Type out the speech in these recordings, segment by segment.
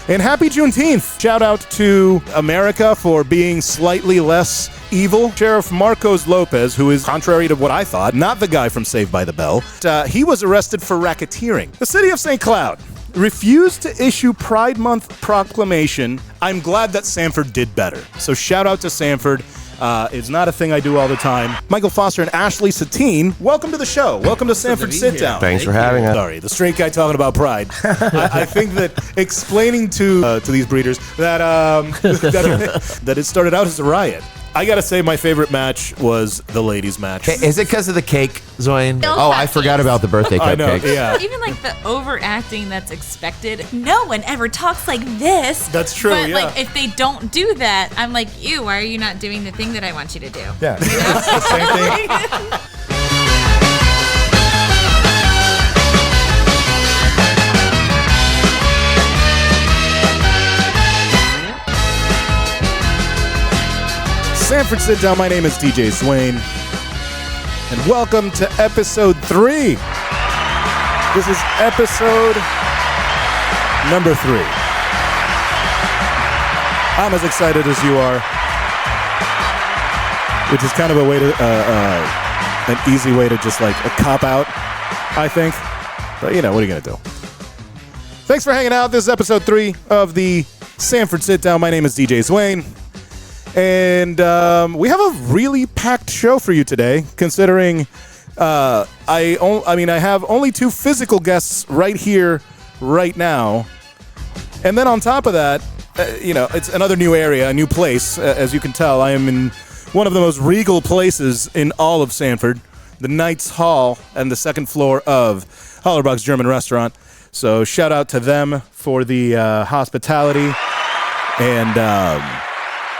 And happy Juneteenth. Shout out to America for being slightly less evil. Sheriff Marcos Lopez, who is, contrary to what I thought, not the guy from Saved by the Bell, he was arrested for racketeering. The city of St. Cloud refused to issue Pride Month proclamation. I'm glad that Sanford did better. So shout out to Sanford. It's not a thing I do all the time. Michael Foster and Ashley Satine, welcome to the show. Welcome to Sanford Sitdown. Thanks for having us. Sorry, the straight guy talking about pride. I think that explaining to these breeders that that it started out as a riot. I gotta say, my favorite match was the ladies' match. Hey, is it because of the cake, Zoe? Oh, I forgot about the birthday cupcakes. I know, yeah. Even like the overacting that's expected. No one ever talks like this. That's true, but yeah. like if they don't do that, I'm like, ew, why are you not doing the thing that I want you to do? Yeah, you know? It's the same thing. Sanford Sitdown, my name is DJ Swain, and welcome to episode 3. This is episode number 3. I'm as excited as you are, which is kind of a way to, an easy way to just like a cop out, I think. But you know, what are you gonna do? Thanks for hanging out. This is episode 3 of the Sanford Sitdown. My name is DJ Swain. And we have a really packed show for you today, considering I have only 2 physical guests right here, right now. And then on top of that, it's another new area, a new place. As you can tell, I am in one of the most regal places in all of Sanford, the Knights Hall and the second floor of Hollerbach's German Restaurant. So shout out to them for the hospitality.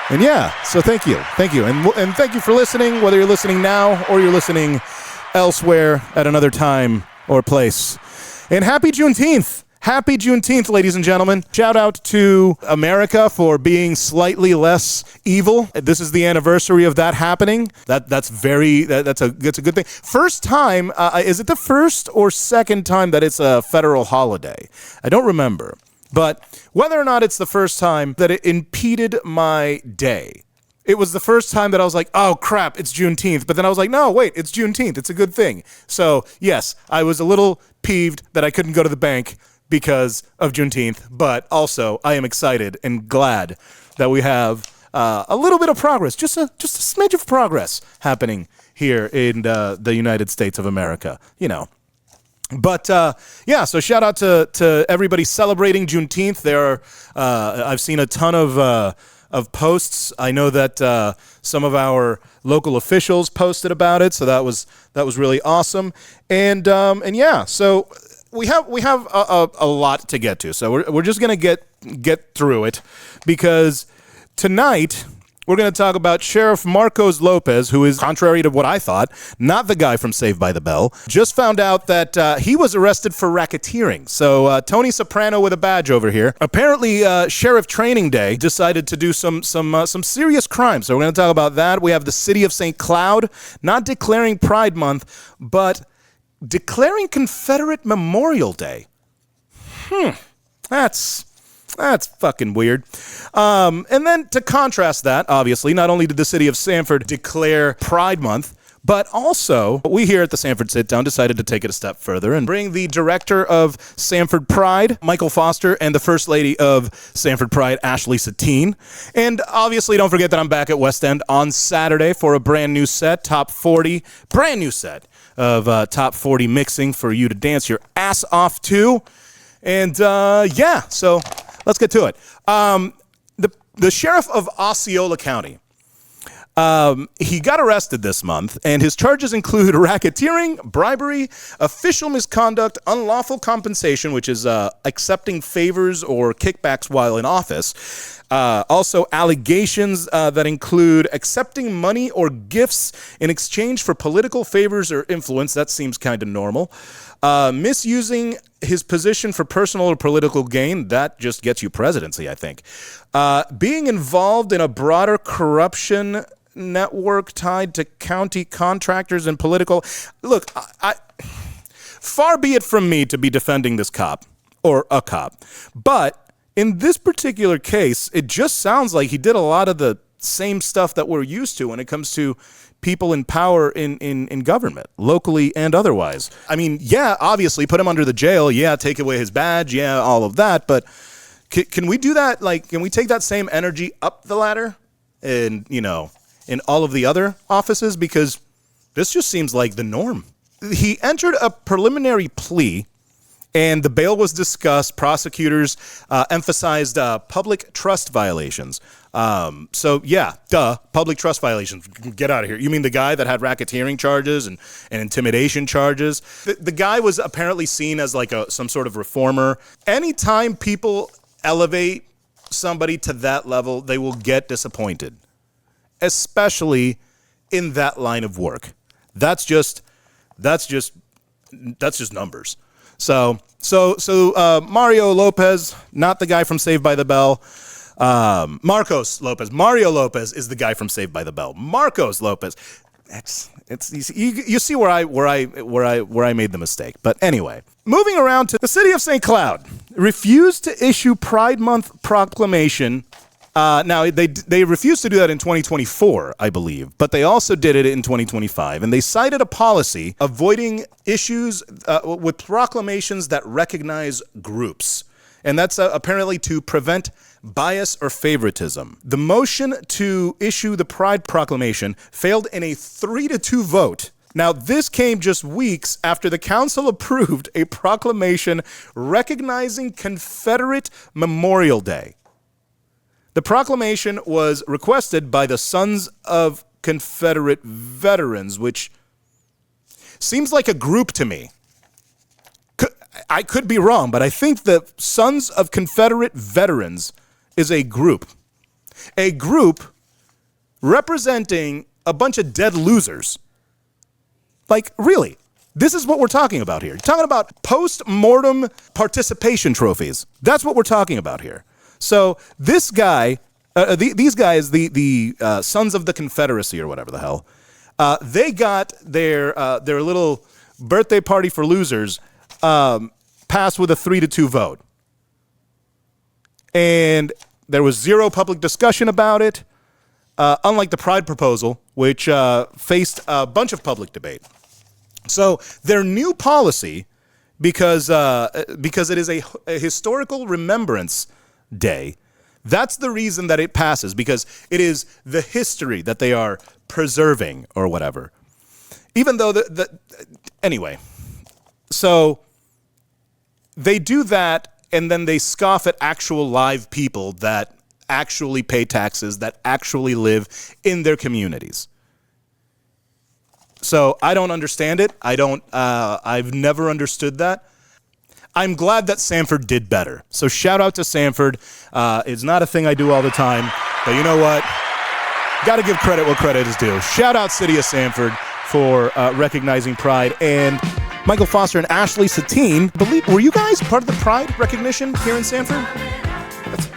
And yeah, so thank you. And thank you for listening, whether you're listening now or you're listening elsewhere at another time or place. And happy Juneteenth. Happy Juneteenth, ladies and gentlemen. Shout out to America for being slightly less evil. This is the anniversary of that happening. That's a good thing. First time, is it the first or second time that it's a federal holiday? I don't remember. But whether or not it's the first time that it impeded my day, it was the first time that I was like, oh crap, it's Juneteenth. But then I was like, no, wait, it's Juneteenth. It's a good thing. So yes, I was a little peeved that I couldn't go to the bank because of Juneteenth. But also, I am excited and glad that we have a little bit of progress, just a smidge of progress happening here in the United States of America, you know. But so shout out to everybody celebrating Juneteenth. There are I've seen a ton of posts. I know that some of our local officials posted about it, so that was really awesome. And so we have a lot to get to. So we're just gonna get through it, because tonight we're going to talk about Sheriff Marcos Lopez, who is, contrary to what I thought, not the guy from Saved by the Bell. Just found out that he was arrested for racketeering. So Tony Soprano with a badge over here. Apparently, Sheriff Training Day decided to do some serious crimes. So we're going to talk about that. We have the city of St. Cloud not declaring Pride Month, but declaring Confederate Memorial Day. That's fucking weird. And then to contrast that, obviously, not only did the city of Sanford declare Pride Month, but also we here at the Sanford Sitdown decided to take it a step further and bring the director of Sanford Pride, Michael Foster, and the first lady of Sanford Pride, Ashley Satine. And obviously, don't forget that I'm back at West End on Saturday for a brand new set, Top 40, brand new set of Top 40 mixing for you to dance your ass off to. And so let's get to it. The sheriff of Osceola County, he got arrested this month, and his charges include racketeering, bribery, official misconduct, unlawful compensation, which is accepting favors or kickbacks while in office. Also allegations that include accepting money or gifts in exchange for political favors or influence. That seems kind of normal. Misusing his position for personal or political gain. That just gets you presidency, I think. Being involved in a broader corruption network tied to county contractors and political. Look, far be it from me to be defending this cop or a cop, but in this particular case, it just sounds like he did a lot of the same stuff that we're used to when it comes to people in power in government, locally and otherwise. I mean, yeah, obviously, put him under the jail. Yeah, take away his badge. Yeah, all of that. But can we do that? Like, can we take that same energy up the ladder and, in all of the other offices? Because this just seems like the norm. He entered a preliminary plea, and the bail was discussed. Prosecutors emphasized public trust violations. Public trust violations. Get out of here. You mean the guy that had racketeering charges and intimidation charges? The guy was apparently seen as like some sort of reformer. Anytime people elevate somebody to that level, they will get disappointed, especially in that line of work. That's just numbers. So Mario Lopez, not the guy from Saved by the Bell. Marcos Lopez. Mario Lopez is the guy from Saved by the Bell. Marcos Lopez. You see where I made the mistake. But anyway, moving around to the city of St. Cloud, refused to issue Pride Month proclamation. Now, they refused to do that in 2024, I believe, but they also did it in 2025, and they cited a policy avoiding issues with proclamations that recognize groups, and that's apparently to prevent bias or favoritism. The motion to issue the Pride Proclamation failed in a 3-2 vote. Now, this came just weeks after the council approved a proclamation recognizing Confederate Memorial Day. The proclamation was requested by the Sons of Confederate Veterans, which seems like a group to me. I could be wrong, but I think the Sons of Confederate Veterans is a group. A group representing a bunch of dead losers. Like, really, this is what we're talking about here. You're talking about post-mortem participation trophies. That's what we're talking about here. So this guy, these guys, the Sons of the Confederacy or whatever the hell, they got their little birthday party for losers passed with a 3-2 vote. And there was zero public discussion about it, unlike the Pride proposal, which faced a bunch of public debate. So their new policy, because it is a historical remembrance day, that's the reason that it passes, because it is the history that they are preserving or whatever. Even though anyway, so they do that, and then they scoff at actual live people that actually pay taxes, that actually live in their communities. So I don't understand it. I've never understood that. I'm glad that Sanford did better. So shout out to Sanford. It's not a thing I do all the time, but you know what? Got to give credit what credit is due. Shout out City of Sanford for recognizing Pride. And Michael Foster and Ashley Satine, were you guys part of the Pride recognition here in Sanford?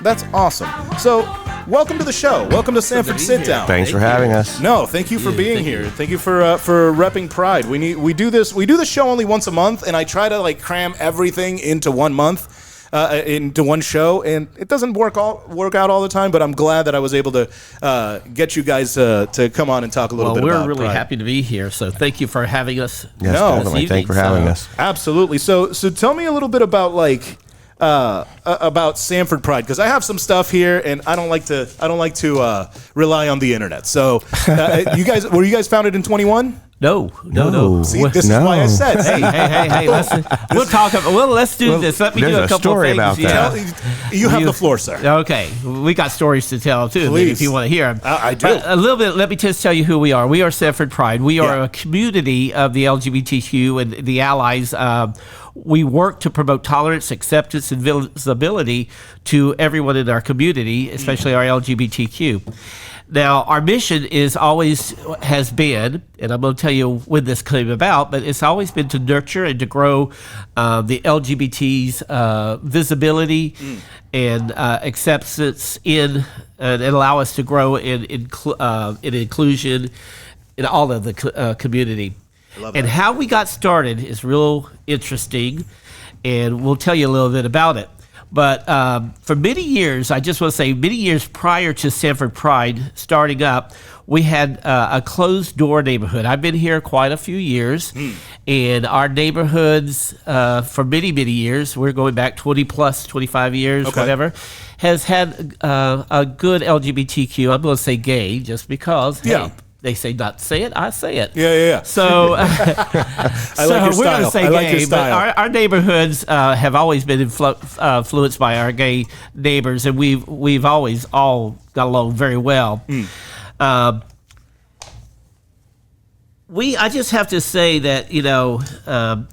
That's awesome. So welcome to the show. Welcome to Sanford Sitdown. Thanks for having us. No, thank you for being here. Thank you for repping Pride. We do the show only once a month, and I try to cram everything into 1 month, into one show, and it doesn't work out all the time. But I'm glad that I was able to get you guys to come on and talk a little bit about Pride. We're really happy to be here. So thank you for having us. Yes, definitely. Thank you for having us. Absolutely. So tell me a little bit about Sanford Pride, because I have some stuff here, and I don't like to rely on the internet. So, were you guys founded in 21? No. See, this is why I said. Hey. Let's do this. Let me do a couple story of things. about that. You have the floor, sir. Okay, we got stories to tell too. Please. If you want to hear them. I do. But a little bit. Let me just tell you who we are. We are Sanford Pride. We are a community of the LGBTQ and the allies. We work to promote tolerance, acceptance, and visibility to everyone in our community, especially our LGBTQ. Now, our mission has been, and I'm going to tell you when this came about, but it's always been to nurture and to grow the LGBT's visibility and acceptance and allow us to grow in inclusion in all of the community. And how we got started is real interesting, and we'll tell you a little bit about it. But for many years, I just want to say, many years prior to Sanford Pride starting up, we had a closed-door neighborhood. I've been here quite a few years, and our neighborhoods for many, many years, we're going back 20 plus, 25 years, whatever, has had a good LGBTQ, I'm going to say gay, just because, hey, they say not to say it, I say it. Yeah. So, I like your style. We're going to say I like gay, your style. but our neighborhoods have always been influenced by our gay neighbors, and we've always all got along very well. I just have to say that,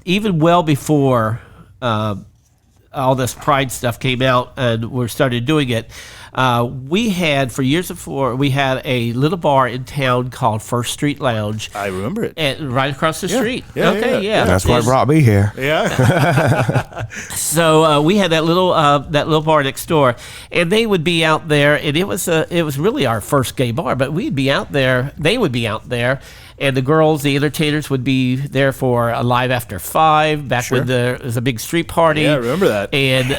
even well before all this Pride stuff came out and we started doing it, we had, for years before, we had a little bar in town called First Street Lounge. I remember it. And right across the street. Yeah. That's what brought me here. Yeah. So we had that little bar next door, and they would be out there, and it was really our first gay bar. But we'd be out there, they would be out there, and the girls, the entertainers, would be there for a Live After 5 back when there was a big street party. Yeah, I remember that. And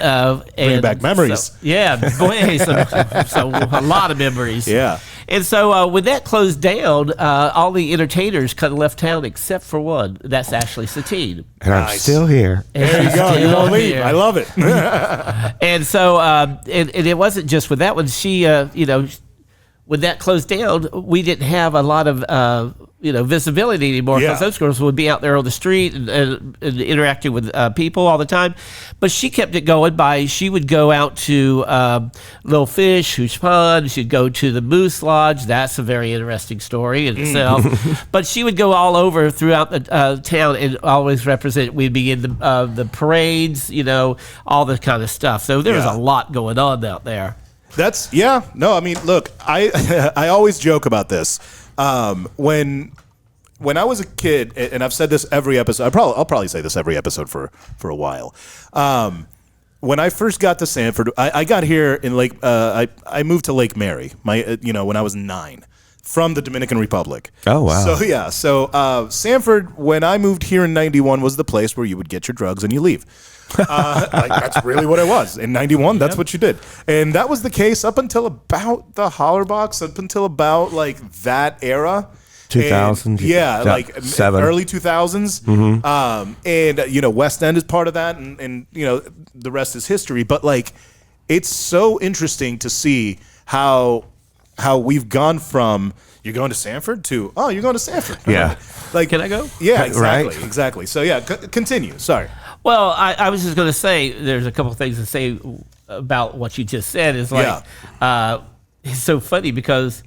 bring back memories. So a lot of memories. Yeah. And so when that closed down, all the entertainers kind of left town except for one. That's Ashley Satine. And I'm still here. There you go. You don't leave. I love it. And so, and it wasn't just with that one. She, when that closed down, we didn't have a lot of, visibility anymore because those girls would be out there on the street and interacting with people all the time. But she kept it going by, she would go out to Little Fish, Hooch Pond. She'd go to the Moose Lodge. That's a very interesting story in itself. But she would go all over throughout the town and always represent. We'd be in the parades, all this kind of stuff. So there was a lot going on out there. No, I mean, look, I always joke about this. When I was a kid, and I've said this every episode, I'll probably say this every episode for a while. When I first got to Sanford, I got here in I moved to Lake Mary, when I was 9, from the Dominican Republic. Oh, wow. So Sanford, when I moved here in 91, was the place where you would get your drugs and you leave. That's really what it was. In 91, that's what you did. And that was the case up until about the Hollerbachs, up until about that era. 2000. Seven. Early 2000s. And, West End is part of that. And the rest is history. But it's so interesting to see how we've gone from you're going to Sanford to, you're going to Sanford. Yeah. Can I go? Yeah, exactly. Right? Exactly. So, continue. Sorry. Well, I was just going to say, there's a couple of things to say about what you just said. It's it's so funny because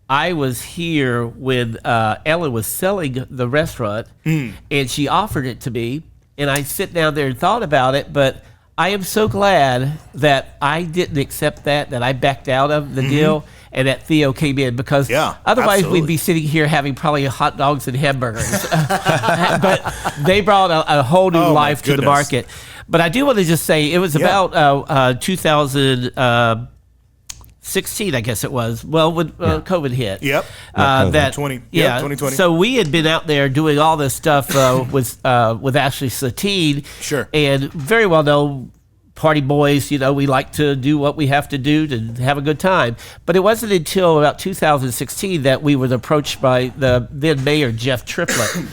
I was here when Ellen was selling the restaurant, and she offered it to me, and I sit down there and thought about it, but I am so glad that I didn't accept that I backed out of the deal, and that Theo came in, because otherwise we'd be sitting here having probably hot dogs and hamburgers. But they brought a whole new life to the market. But I do want to just say, it was about 2016, I guess it was. Well, when COVID hit. Yep. That 2020. So we had been out there doing all this stuff with Ashley Satine. Sure. And very well known party boys, we like to do what we have to do to have a good time. But it wasn't until about 2016 that we were approached by the then mayor, Jeff Triplett.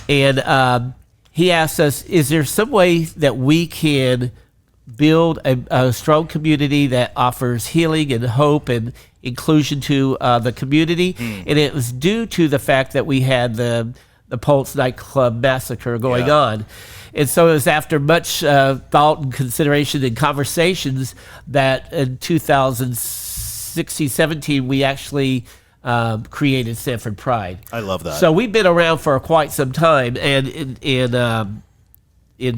And he asked us, is there some way that we can build a strong community that offers healing and hope and inclusion to the community? And it was due to the fact that we had the Pulse nightclub massacre going on. And so it was after much thought and consideration and conversations that in 2016-17 we actually created Sanford Pride. I love that. So we've been around for quite some time and in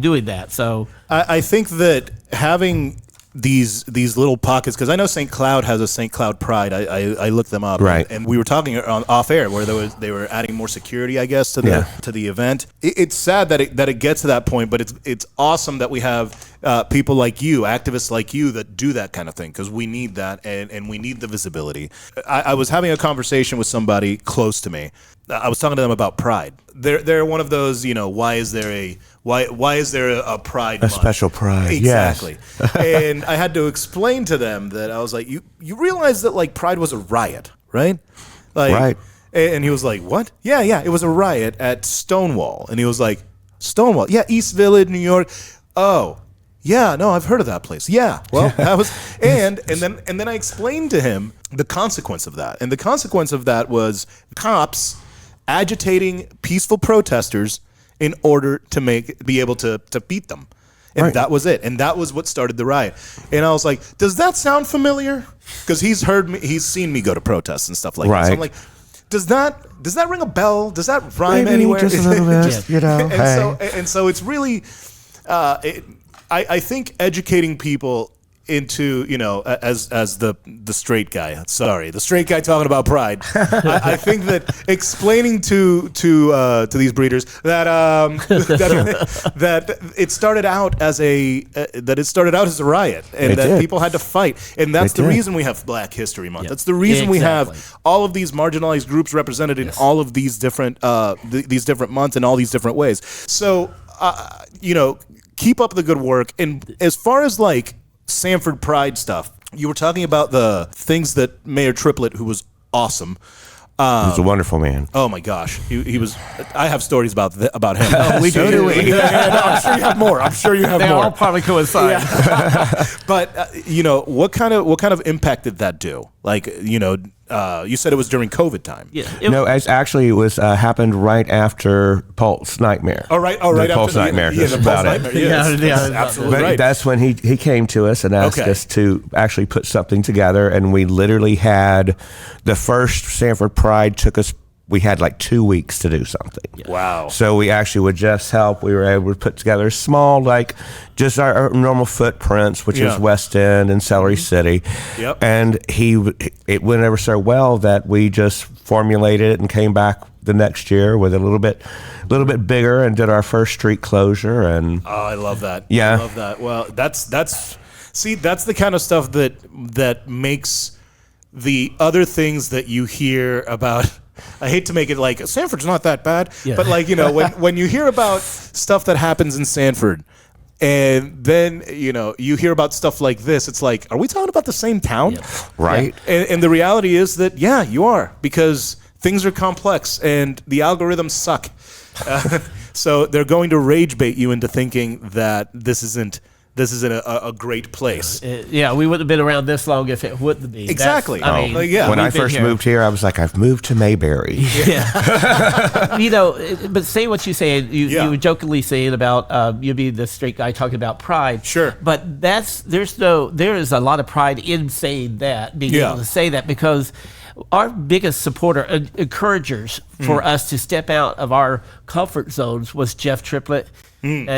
doing that. So I think that having these little pockets, because I know St. Cloud has a St. Cloud Pride. I looked them up, right? And we were talking off air where they were adding more security, I guess, to the event. It's sad that it gets to that point, but it's awesome that we have people like you, activists like you that do that kind of thing, because we need that and we need the visibility. I was having a conversation with somebody close to me. I was talking to them about Pride. They're one of those, why is there a Pride month? Special Pride? Exactly. Yes. And I had to explain to them that I was like, you realize that like Pride was a riot, right? Like, right. And he was like, what? Yeah, it was a riot at Stonewall. And he was like, Stonewall? Yeah, East Village, New York. Oh, yeah, no, I've heard of that place. Yeah, well, that was, and then I explained to him the consequence of that. And the consequence of that was cops agitating peaceful protesters in order to be able to beat them. And that was it. And that was what started the riot. And I was like, does that sound familiar? Because he's seen me go to protests and stuff like that. So I'm like, does that ring a bell? Does that rhyme Maybe anywhere? Just a little bit, and so it's really, I think educating people into, as the straight guy. Sorry, the straight guy talking about Pride. I think that explaining to these breeders that that it started out as a riot, and that people had to fight, and that's the reason we have Black History Month. That's the reason we have all of these marginalized groups represented in all of these different months in all these different ways. So keep up the good work. And as far as like Sanford Pride stuff, you were talking about the things that Mayor Triplett, who was awesome. He was a wonderful man. Oh my gosh, he was. I have stories about him. So do we. I'm sure you have more. They all probably coincide. But what kind of impact did that do? Like, you said it was during COVID time. Yeah. It was happened right after Pulse Nightmare. Right after Pulse Nightmare. The Pulse Nightmare. Yes, absolutely but right. That's when he came to us and asked us to actually put something together, and we literally had the first Sanford Pride we had like 2 weeks to do something. Wow. So we actually would just help. We were able to put together small, like just our normal footprints, which is West End and Celery City. Yep. And it went ever so well that we just formulated it and came back the next year with a little bit bigger and did our first street closure. And I love that. Yeah. I love that. Well, that's the kind of stuff that makes the other things that you hear about. I hate to make it like Sanford's not that bad, but like, when you hear about stuff that happens in Sanford, and then you hear about stuff like this, it's like, are we talking about the same town? Yeah. Right. And the reality is that you are, because things are complex and the algorithms suck. So they're going to rage bait you into thinking that this isn't a great place. We wouldn't have been around this long if it wouldn't be. Exactly. When I first moved here, I was like, I've moved to Mayberry. Yeah. But say what you say. You were jokingly saying about you being the straight guy talking about pride. Sure. But there is a lot of pride in saying that, being able to say that, because our biggest supporter, encouragers for us to step out of our comfort zones was Jeff Triplett. And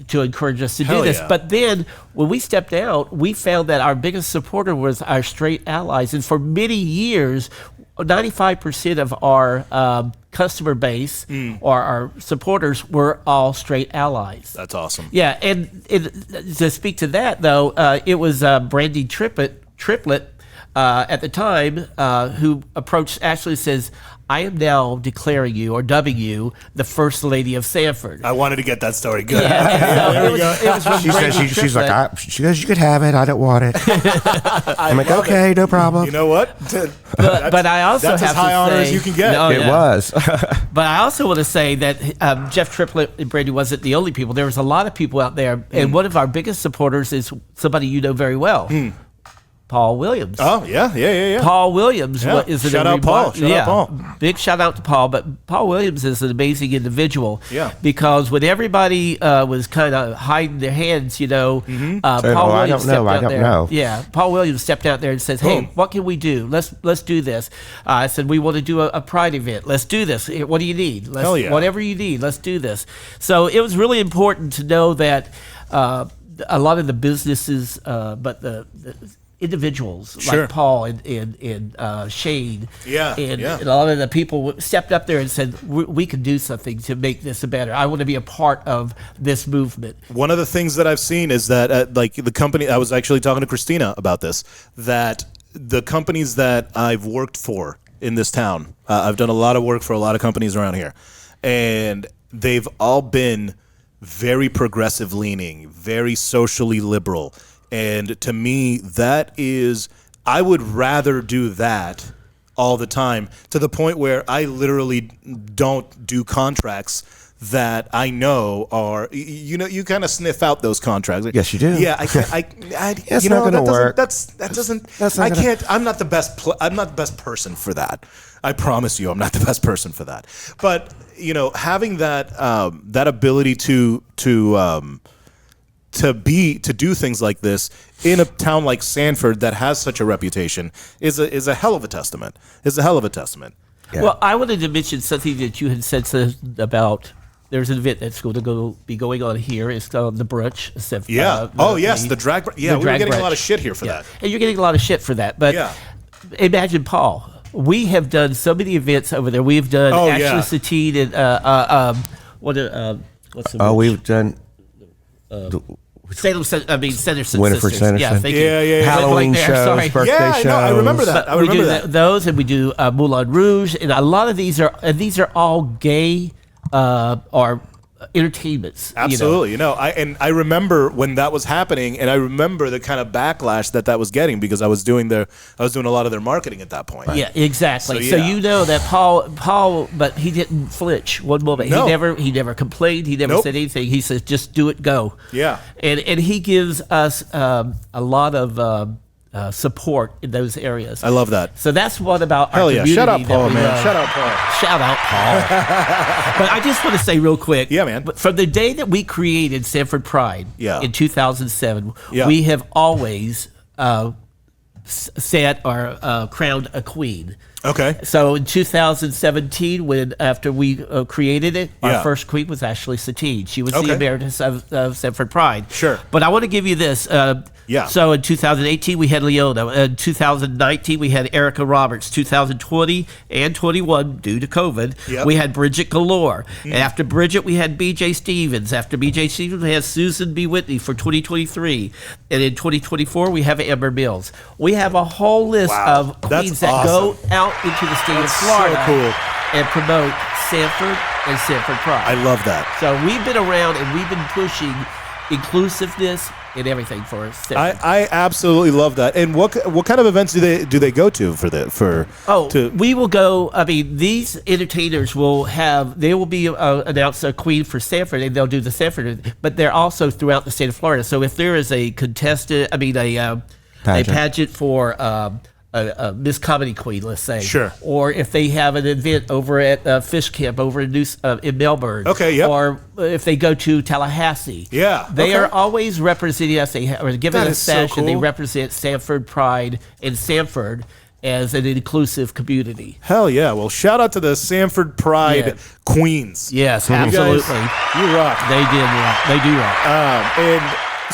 to encourage us to do this. Yeah. But then when we stepped out, we found that our biggest supporter was our straight allies. And for many years, 95% of our customer base or our supporters were all straight allies. That's awesome. Yeah, and to speak to that, though, it was Brandy Triplett at the time who approached Ashley and says, I am now declaring you or dubbing you the First Lady of Sanford. I wanted to get that story good. There we go. She's like, she goes, you could have it. I don't want it. I'm like, okay, no problem. You know what? But I also that's have as high to honor say, as you can get. It was. But I also want to say that Jeff Triplett and Brady wasn't the only people. There was a lot of people out there, and one of our biggest supporters is somebody you know very well. Paul Williams. Oh, yeah. Paul Williams is an Shout out Paul. Shout out Paul. Big shout out to Paul. But Paul Williams is an amazing individual. Yeah. Because when everybody was kind of hiding their hands, Paul Williams stepped out there. Yeah. Paul Williams stepped out there and says, hey, what can we do? Let's do this. I said, we want to do a Pride event. Let's do this. What do you need? Hell yeah. Whatever you need, let's do this. So it was really important to know that a lot of the businesses, but individuals Sure. like Paul and Shane. Yeah, and yeah. a lot of the people stepped up there and said, we can do something to make this better. I want to be a part of this movement. One of the things that I've seen is that like the company, I was actually talking to Christina about this, that the companies that I've worked for in this town, I've done a lot of work for a lot of companies around here, and they've all been very progressive leaning, very socially liberal. And to me, that is, I would rather do that all the time, to the point where I literally don't do contracts that I know are, you kind of sniff out those contracts. Yes, you do. Yeah, It's not going to work. I'm not the best. I'm not the best person for that. I promise you, I'm not the best person for that. But having that that ability to do things like this in a town like Sanford that has such a reputation is a hell of a testament. Yeah. Well, I wanted to mention something that you had said about. There's an event that's going to be going on here. It's called the Brunch. Yeah. The drag. Yeah, we were getting a lot of shit here for that. And you're getting a lot of shit for that. But imagine, Paul, we have done so many events over there. We've done Satine and what's the we've done Center Citizens. Winifred Center. Yeah, thank you. Yeah. Halloween Right there, shows, sorry. birthday shows. Yeah, I remember that. But we do those, and we do Moulin Rouge, and a lot of these are all gay or entertainments. Absolutely. I remember when that was happening, and I remember the kind of backlash that was getting, because I was doing a lot of their marketing at that point. Yeah, exactly. So, So that Paul, but he didn't flinch one moment. No. He never complained. He never said anything. He says, "Just do it, go." Yeah. And he gives us a lot of support in those areas. I love that. So that's what about Hell our yeah. community. Shout out that Paul, we man. love. Shout out Paul. Shout out Paul. But I just want to say real quick. Yeah, man. But from the day that we created Sanford Pride in 2007, we have always set or crowned a queen. Okay. So in 2017, after we created it, Yeah. our first queen was actually Satine. She was Okay. the emeritus of Sanford Pride. Sure. But I want to give you this. Yeah. So in 2018, we had Leona. In 2019, we had Erica Roberts. 2020 and 21, due to COVID, Yep. we had Bridget Galore. After Bridget, we had B.J. Stevens. After B.J. Stevens, we had Susan B. Whitney for 2023. And in 2024, we have Amber Mills. We have a whole list Wow. of That's queens that go awesome. out into the state That's of Florida so cool. and promote Sanford and Sanford Pride. I love that. So we've been around and we've been pushing inclusiveness and everything for us. I absolutely love that. And what kind of events do they go to We will go. I mean, these entertainers will be announce a queen for Sanford, and they'll do the Sanford, but they're also throughout the state of Florida. So if there is a pageant for a Miss Comedy Queen, let's say. Sure. Or if they have an event over at Fish Camp over in Melbourne. Okay, yep. Or if they go to Tallahassee. Yeah, They okay. are always representing us. They are given That a is so sash, and they cool. represent Sanford Pride and Sanford as an inclusive community. Hell yeah. Well, shout out to the Sanford Pride Yeah. Queens. Yes, You guys, absolutely. you rock. They do rock. And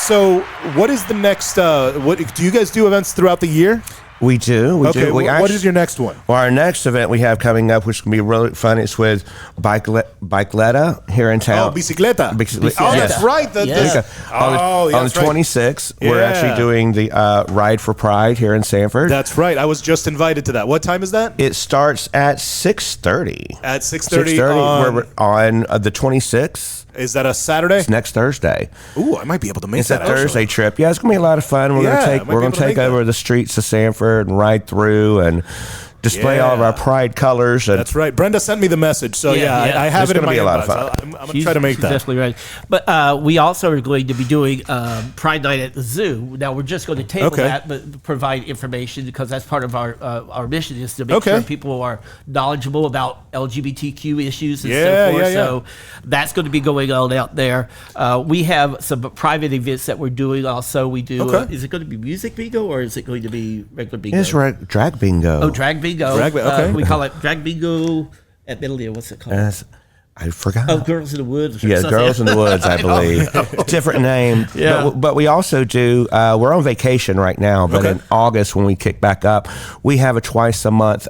so what is the next, what do you guys do events throughout the year? We do. Okay, what is your next one? Well, our next event we have coming up, which is going to be really fun, it's with Bikeletta here in town. Oh, Bicicleta. Bicicleta. Oh, Yes. that's right. On the that's right. 26th, we're Yeah. actually doing the Ride for Pride here in Sanford. That's right. I was just invited to that. What time is that? It starts at 6:30. At 6:30 We're on the 26th. Is that a Saturday? It's next Thursday. Ooh, I might be able to make It's that. a Thursday trip. Yeah, it's gonna be a lot of fun. We're Yeah, I gonna might take be able to make over that. the streets of Sanford and ride through and display all of Yeah. our pride colors. And That's right. Brenda sent me the message, so Yeah, yeah. I have It's it in gonna my be a lot of inbox. fun. I'm going to try to make She's that. definitely right. But we also are going to be doing Pride Night at the Zoo. Now, we're just going to table Okay. that, but provide information because that's part of our mission is to make Okay. sure people are knowledgeable about LGBTQ issues and Yeah, so forth. yeah, yeah. So that's going to be going on out there. We have some private events that we're doing also. We do, Okay. is it going to be music bingo or is it going to be regular bingo? it's right, drag bingo. Oh, drag bingo. Drag okay. We call it drag bingo at Middletown. What's it called? I forgot. Oh, Girls in the Woods. Or Yeah, something. Girls in the Woods, I believe. Different name. Yeah. But we also do, we're on vacation right now, but in August when we kick back up, we have a twice a month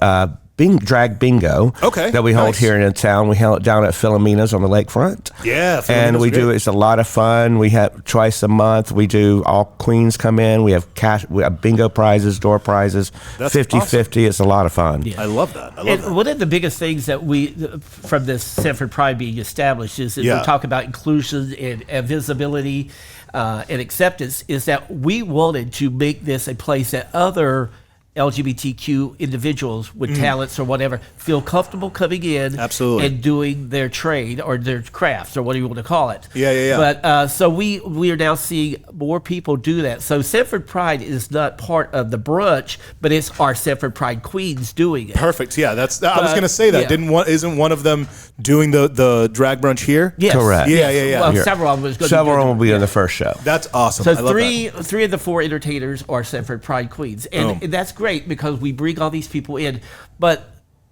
drag bingo that we hold here in town. We held it down at Philomena's on the lakefront. Yeah, and we do it's a lot of fun. We have twice a month. We do all queens come in. We have cash. We have bingo prizes, door prizes. That's 50-50. Awesome. It's a lot of fun. Yeah. I love that. One of the biggest things that we from this Sanford Pride being established is that we talk about inclusion and visibility and acceptance. Is that we wanted to make this a place that other LGBTQ individuals with talents or whatever feel comfortable coming in and doing their trade or their crafts or whatever you want to call it. Yeah. But so we are now seeing more people do that. So Sanford Pride is not part of the brunch, but it's our Sanford Pride queens doing it. Perfect. Yeah, I was going to say that. Isn't one of them doing the drag brunch here? Yes. Correct. Yeah. Well, several of them will be on the first show. That's awesome. So I love three of the four entertainers are Sanford Pride queens, and that's great because we bring all these people in. But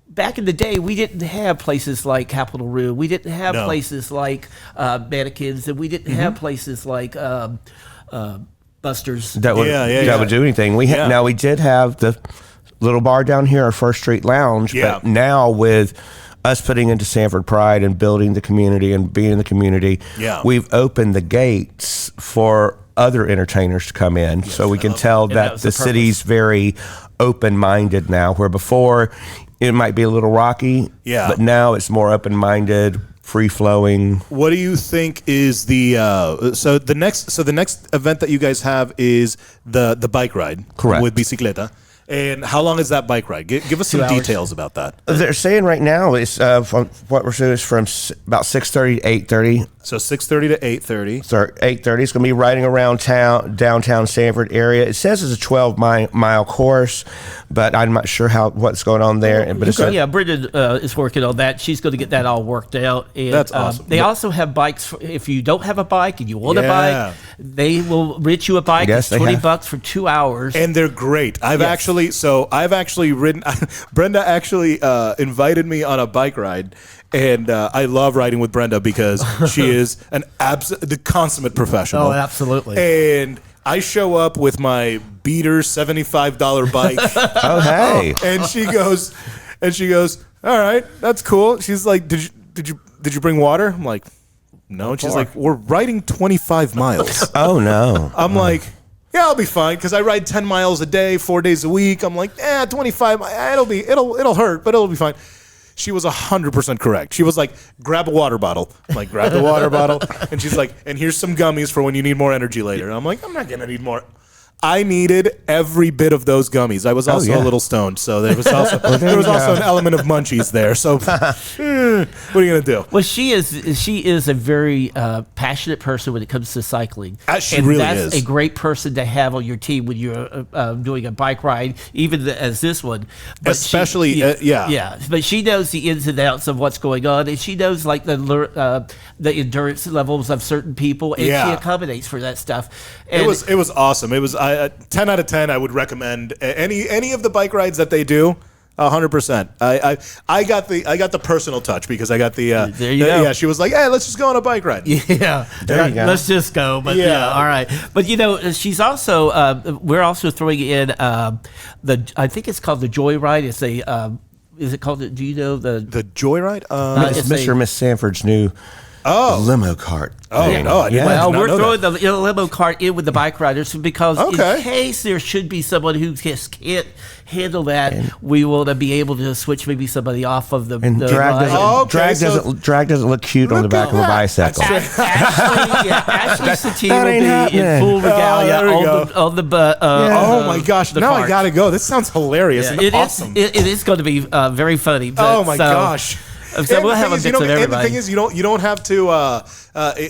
back in the day, we didn't have places like Capitol Room. We didn't have places like Mannequins, and we didn't have places like Buster's. That would do anything. Now we did have the little bar down here, our First Street Lounge. But now with us putting into Sanford Pride and building the community and being in the community, we've opened the gates for other entertainers to come in. Yes, so we can tell that the city's very open-minded now, where before it might be a little rocky, but now it's more open-minded, free-flowing. What do you think is the next event that you guys have is the bike ride? Correct. With bicicleta. And how long is that bike ride? Give us some details about that. They're saying right now it's from what we're saying is from about 6:30 to 8:30. So 6:30 to 8:30. So 8:30. It's going to be riding around downtown Sanford area. It says it's a 12-mile course, but I'm not sure what's going on there. But Brendan is working on that. She's going to get that all worked out. And, that's awesome. They also have bikes. If you don't have a bike and you want a bike, they will rent you a bike. It's $20 for 2 hours, and they're great. I've actually ridden. Brenda actually invited me on a bike ride, and I love riding with Brenda because she is the consummate professional. Oh, absolutely. And I show up with my beater $75 bike. Oh, hey! And she goes, all right, that's cool. She's like, did you bring water? I'm like, no. And she's like, we're riding 25 miles. Oh no. I'm like, yeah, I'll be fine because I ride 10 miles a day, 4 days a week. I'm like, 25. It'll hurt, but it'll be fine. She was 100% correct. She was like, grab a water bottle. I'm like, grab the water bottle. And she's like, and here's some gummies for when you need more energy later. And I'm like, I'm not going to need more. I needed every bit of those gummies. I was also a little stoned, so there was also an element of munchies there. So, what are you gonna do? Well, she is a very passionate person when it comes to cycling. She really that's is a great person to have on your team when you're doing a bike ride, even as this one. But especially, But she knows the ins and outs of what's going on, and she knows like the endurance levels of certain people, and she accommodates for that stuff. And it was awesome. It was 10 out of 10. I would recommend any of the bike rides that they do. 100%. I got the personal touch because I got the there you go. Yeah, she was like, hey, let's just go on a bike ride. Yeah, there you go. Let's just go. But all right. But she's also we're also throwing in I think it's called the Joy Ride. It's a is it called? Do you know the Joyride? It's Mr. and Miss Sanford's new limo cart. I didn't we're know throwing that. the limo cart in with the bike riders because in case there should be someone who just can't handle that, we will be able to switch maybe somebody off of the drag doesn't look cute on the back of a bicycle. Ashley Satine will be in full regalia on the oh my gosh! Now I gotta go. This sounds hilarious and awesome. It is going to be very funny. But, oh my gosh! So we'll have a mix of everybody. And the thing is, you don't have to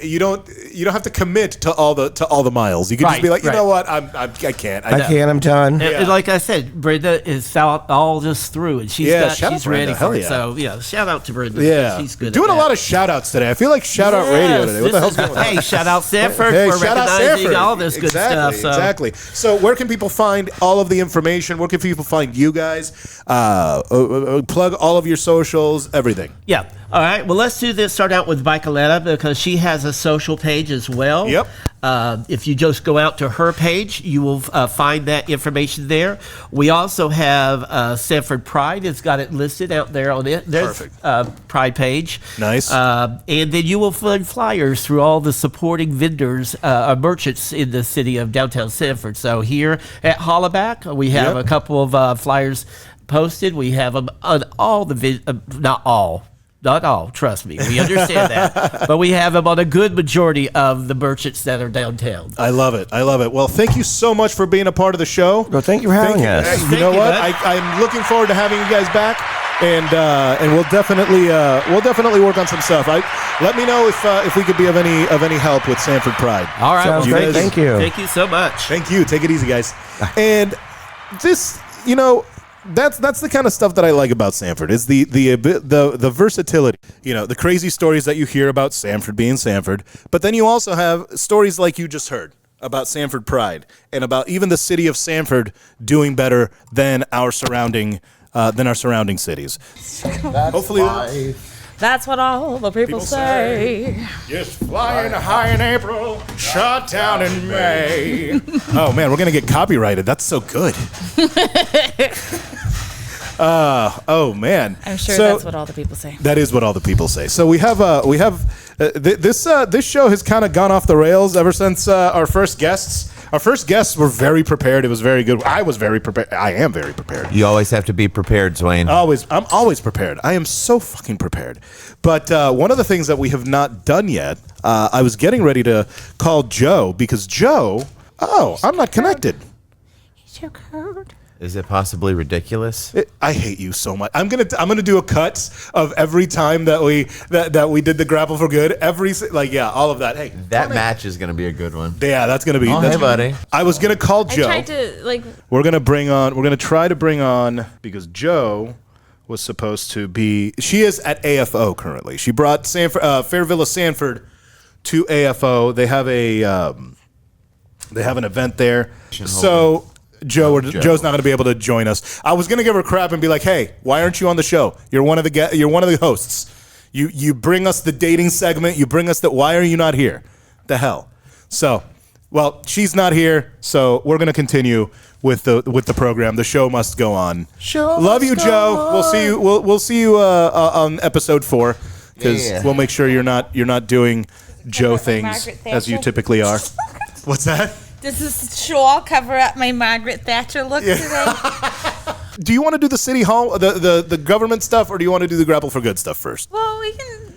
you don't have to commit to all the miles. You can just be like, you know what, I can't. I'm done. And like I said, Brenda is all just through, and she's ready for it. So shout out to Brenda. Yeah, she's good. Doing a lot of shout outs today. I feel like shout out radio today. What the hell's going on? Hey, shout out Sanford for recognizing all this good stuff. So. Exactly. So where can people find all of the information? Where can people find you guys? Plug all of your socials, everything. Yeah. All right. Well, let's do this. Start out with Vicoletta because she has a social page as well. Yep. If you just go out to her page, you will find that information there. We also have Sanford Pride. It's got it listed out there on it. There's Pride page. Nice. And then you will find flyers through all the supporting vendors, merchants in the city of downtown Sanford. So here at Hollerbach, we have a couple of flyers posted. We have them on all the not all, trust me. We understand that. But we have them on a good majority of the merchants that are downtown. I love it. Well, thank you so much for being a part of the show. Well, thank you for having us. You know what? I'm looking forward to having you guys back, and we'll definitely work on some stuff. Let me know if we could be of any help with Sanford Pride. All right. Sounds great. Thank you. Thank you so much. Thank you. Take it easy, guys. And this, that's the kind of stuff that I like about Sanford is the versatility. The crazy stories that you hear about Sanford being Sanford, but then you also have stories like you just heard about Sanford Pride and about even the city of Sanford doing better than our surrounding cities. Hopefully. That's what all the people say. Just flying high in April, shot down in May. Oh man, we're gonna get copyrighted. That's so good. Oh man. I'm sure that's what all the people say. That is what all the people say. So we have this show has kind of gone off the rails ever since our first guests. Our first guests were very prepared. It was very good. I was very prepared. I am very prepared. You always have to be prepared, Dwayne. I'm always prepared. I am so fucking prepared. But one of the things that we have not done yet, I was getting ready to call Joe because Joe. Oh, I'm not connected. He's your code. Is it possibly ridiculous? I hate you so much. I'm gonna do a cut of every time that we did the grapple for good. All of that. Hey, that match is gonna be a good one. Yeah, that's gonna be. Oh, hey, buddy. I was gonna call Joe. I tried to We're gonna try to bring on because Joe was supposed to be. She is at AFO currently. She brought Fairvilla Sanford to AFO. They have an event there. So. Joe's not going to be able to join us. I was going to give her crap and be like, "Hey, why aren't you on the show? You're one of the hosts. You bring us the dating segment. You bring us that. Why are you not here? The hell." So, well, she's not here, so we're going to continue with the program. The show must go on. Love you, Joe. We'll see you. We'll see you on episode 4 because we'll make sure you're not doing Joe things as you typically are. What's that? Does this shawl cover up my Margaret Thatcher look today? Do you want to do the city hall, the government stuff, or do you want to do the grapple for good stuff first? Well, we can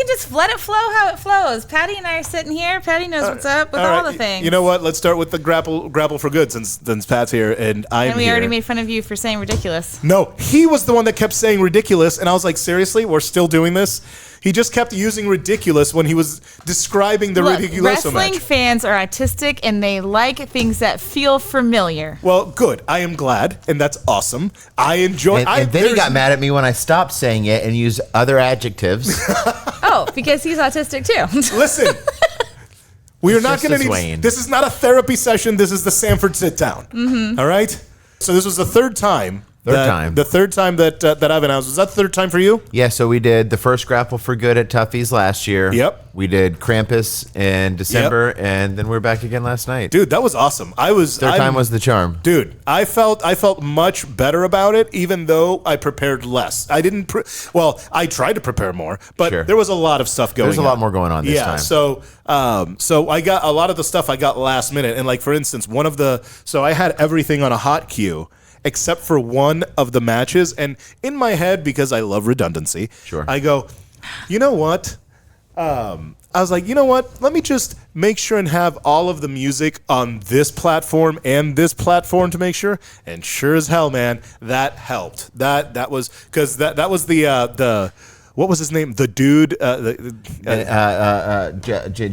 just let it flow how it flows. Patty and I are sitting here. Patty knows what's up with all the things. You know what? Let's start with the grapple for good since Pat's here and I'm here. And we already made fun of you for saying ridiculous. No, he was the one that kept saying ridiculous, and I was like, seriously? We're still doing this? He just kept using ridiculous when he was describing the ridiculoso match. Wrestling fans are autistic, and they like things that feel familiar. Well, good. I am glad, and that's awesome. I enjoy. And then he got mad at me when I stopped saying it and used other adjectives. Oh, because he's autistic too. Listen, we are not going to need. Wayne. This is not a therapy session. This is the Sanford Sit-Down. Mm-hmm. All right. So this was the third time. The third time that I've announced. Was that the third time for you? Yeah, so we did the first grapple for good at Tuffy's last year. Yep. We did Krampus in December, and then we're back again last night. Dude, that was awesome. Third time was the charm. Dude, I felt much better about it, even though I prepared less. I didn't. I tried to prepare more, but there was a lot of stuff going on. There's a lot more going on this time. So I got a lot of the stuff I got last minute, and like for instance, I had everything on a hot queue. Except for one of the matches. And in my head, because I love redundancy, I go, you know what? I was like, you know what? Let me just make sure and have all of the music on this platform and this platform to make sure. And sure as hell, man, that helped. That was because that was the what was his name? The dude,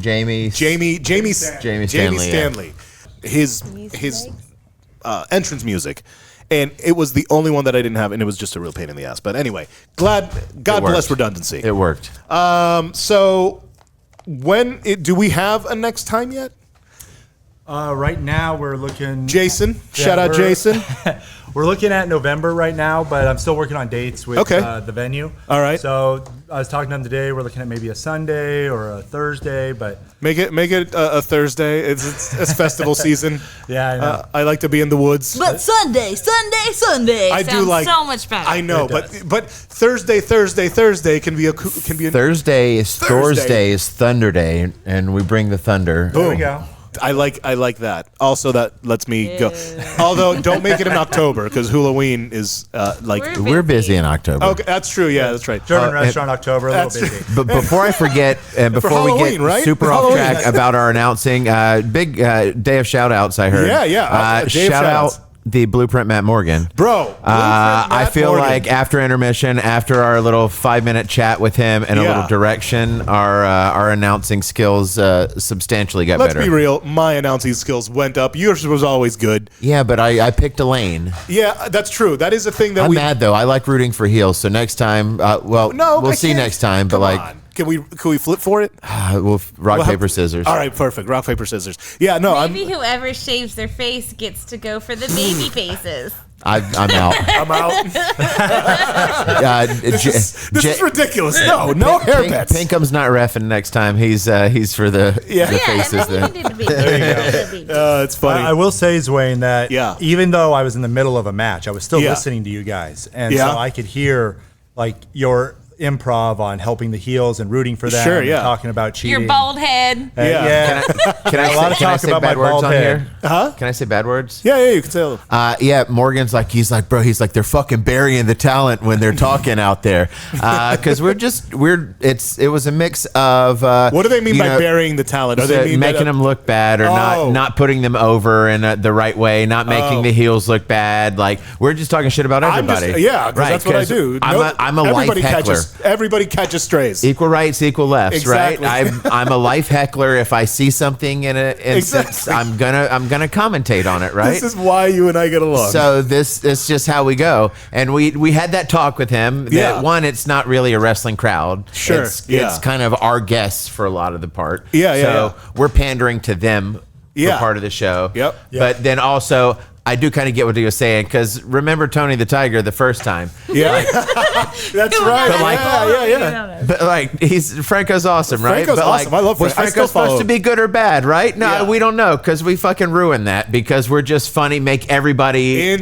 Jamie Stanley. His entrance music. And it was the only one that I didn't have, and it was just a real pain in the ass. But anyway, God bless redundancy. It worked. Do we have a next time yet? Right now, we're looking. Jason, shout out Jason. We're looking at November right now, but I'm still working on dates with the venue. All right. So I was talking to them today. We're looking at maybe a Sunday or a Thursday, but make it a Thursday. It's festival season. Yeah, I know. I like to be in the woods. But Sunday. I do like so much better. I know, but Thursday can be a Thursday is Thursday is Thunder Day, and we bring the thunder. There we go. I like that. Also, that lets me go. Although, don't make it in October because Halloween is We're busy in October. Okay, that's true. Yeah, that's right. German restaurant October, a little busy. But before I forget, and before we get super off track about our announcing, big day of shout outs, I heard. Yeah. Shout out the Blueprint Matt Morgan. Bro, I feel like after intermission, after our little 5-minute chat with him and a little direction, our announcing skills substantially got better. Let's be real. My announcing skills went up. Yours was always good. Yeah, but I picked a lane. Yeah, that's true. That is a thing that I'm mad, though. I like rooting for heels. So next time, we'll see next time. But on. Can we flip for it? Rock, paper, scissors. All right, perfect. Rock, paper, scissors. Yeah, no. Maybe whoever shaves their face gets to go for the baby faces. I'm out. I'm out. This is ridiculous. No haircuts. Pinkham's not reffing next time. He's for the faces there. There you go. It's funny. I will say, Zwain, that even though I was in the middle of a match, I was still listening to you guys, and so I could hear your improv on helping the heels and rooting for them. Sure, talking about cheating. Your bald head. Can I say bad words on here? Can I say bad words? Yeah, you can say them. Morgan's he's like, they're fucking burying the talent when they're talking out there. Because it was a mix of what do they mean by burying the talent? Are they making them look bad or not putting them over in the right way, not making the heels look bad? Like, we're just talking shit about everybody. Because that's what I do. I'm a life heckler. Everybody catches strays. Equal rights, equal lefts, exactly. right? I'm a life heckler. If I see something in an instance, I'm gonna commentate on it, right? This is why you and I get along. So this is just how we go. And we had that talk with him. That one, it's not really a wrestling crowd. Sure. It's kind of our guests for a lot of the part. So we're pandering to them for part of the show. Yep. But then also, I do kind of get what he was saying, because remember Tony the Tiger the first time. Yeah. That's right. But Franco's awesome, right? Franco's awesome. I love Franco. Was Franco supposed to be good or bad, right? No, we don't know, because we fucking ruin that, because we're just funny, make everybody an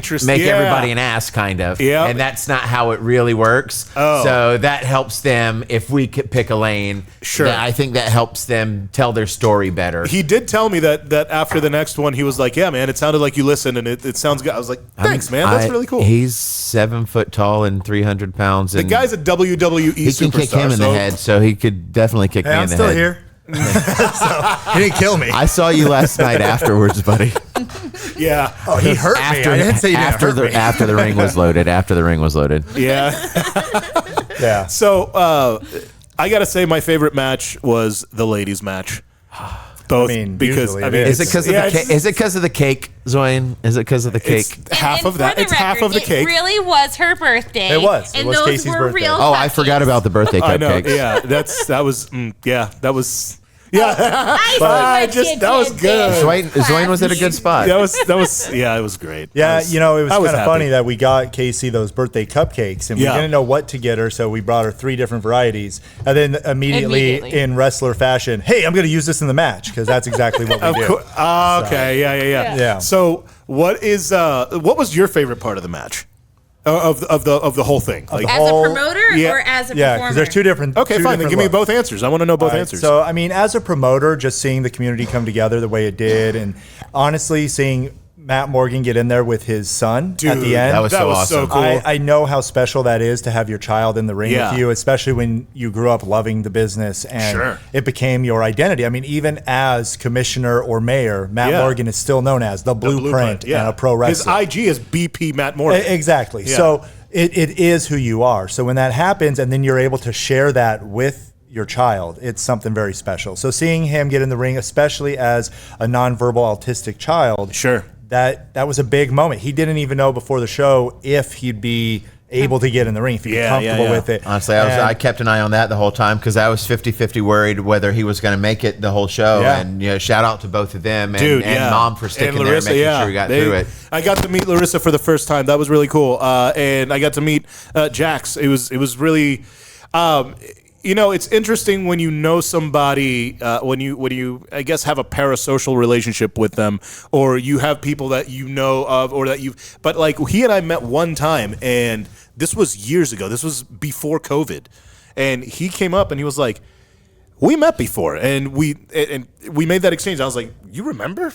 ass, kind of. Yeah. And that's not how it really works. So that helps them if we could pick a lane. Sure. I think that helps them tell their story better. He did tell me that after the next one, he was like, yeah, man, it sounded like you listened, and it sounds good. I was like, thanks, man. That's really cool. He's 7 foot tall and 300 pounds. And the guy's a WWE superstar. He can kick him in the head, so he could definitely kick me in the head. I'm still here. So, he didn't kill me. I saw you last night afterwards, buddy. Yeah. Oh, he hurt me. I didn't say he didn't hurt me. After the ring was loaded. After the ring was loaded. Yeah. Yeah. So I got to say my favorite match was the ladies' match. Both, because is it because of the cake, Zoyan? Is it because of the cake? It's half of that. It's half of the cake. It really was her birthday. It was. And it was those Casey's were birthday. real. Oh, I forgot about the birthday cupcakes. Yeah, that was. Yeah, that was good. Zwain was at a good spot. That was it was great. Yeah, it was kind of funny that we got Casey those birthday cupcakes, and we didn't know what to get her, so we brought her 3 different varieties, and then immediately in wrestler fashion, hey, I'm going to use this in the match, because that's exactly what we do. Okay, yeah. So what was your favorite part of the match? Of the whole thing, like as a promoter or as a performer? Yeah, because there's two different. Okay, fine. Then give me both answers. I want to know both answers. So, I mean, as a promoter, just seeing the community come together the way it did, and honestly, seeing Matt Morgan get in there with his son at the end. That was so awesome. So cool. I know how special that is to have your child in the ring with you, especially when you grew up loving the business and it became your identity. I mean, even as commissioner or mayor, Matt Morgan is still known as the Blueprint and a pro wrestler. His IG is BP Matt Morgan. Exactly. Yeah. So it is who you are. So when that happens and then you're able to share that with your child, it's something very special. So seeing him get in the ring, especially as a nonverbal autistic child, that was a big moment. He didn't even know before the show if he'd be able to get in the ring, if you get comfortable with it. Honestly, I kept an eye on that the whole time because I was 50-50 worried whether he was going to make it the whole show. And shout out to both of them and Mom for sticking there and making sure we got through it. I got to meet Larissa for the first time. That was really cool. And I got to meet Jax. It was really. It's interesting when you know somebody, when you I guess have a parasocial relationship with them, or you have people that you know of, or that you've. But like he and I met one time, and this was years ago. This was before COVID, and he came up and he was like, "We met before," and we made that exchange. I was like, "You remember?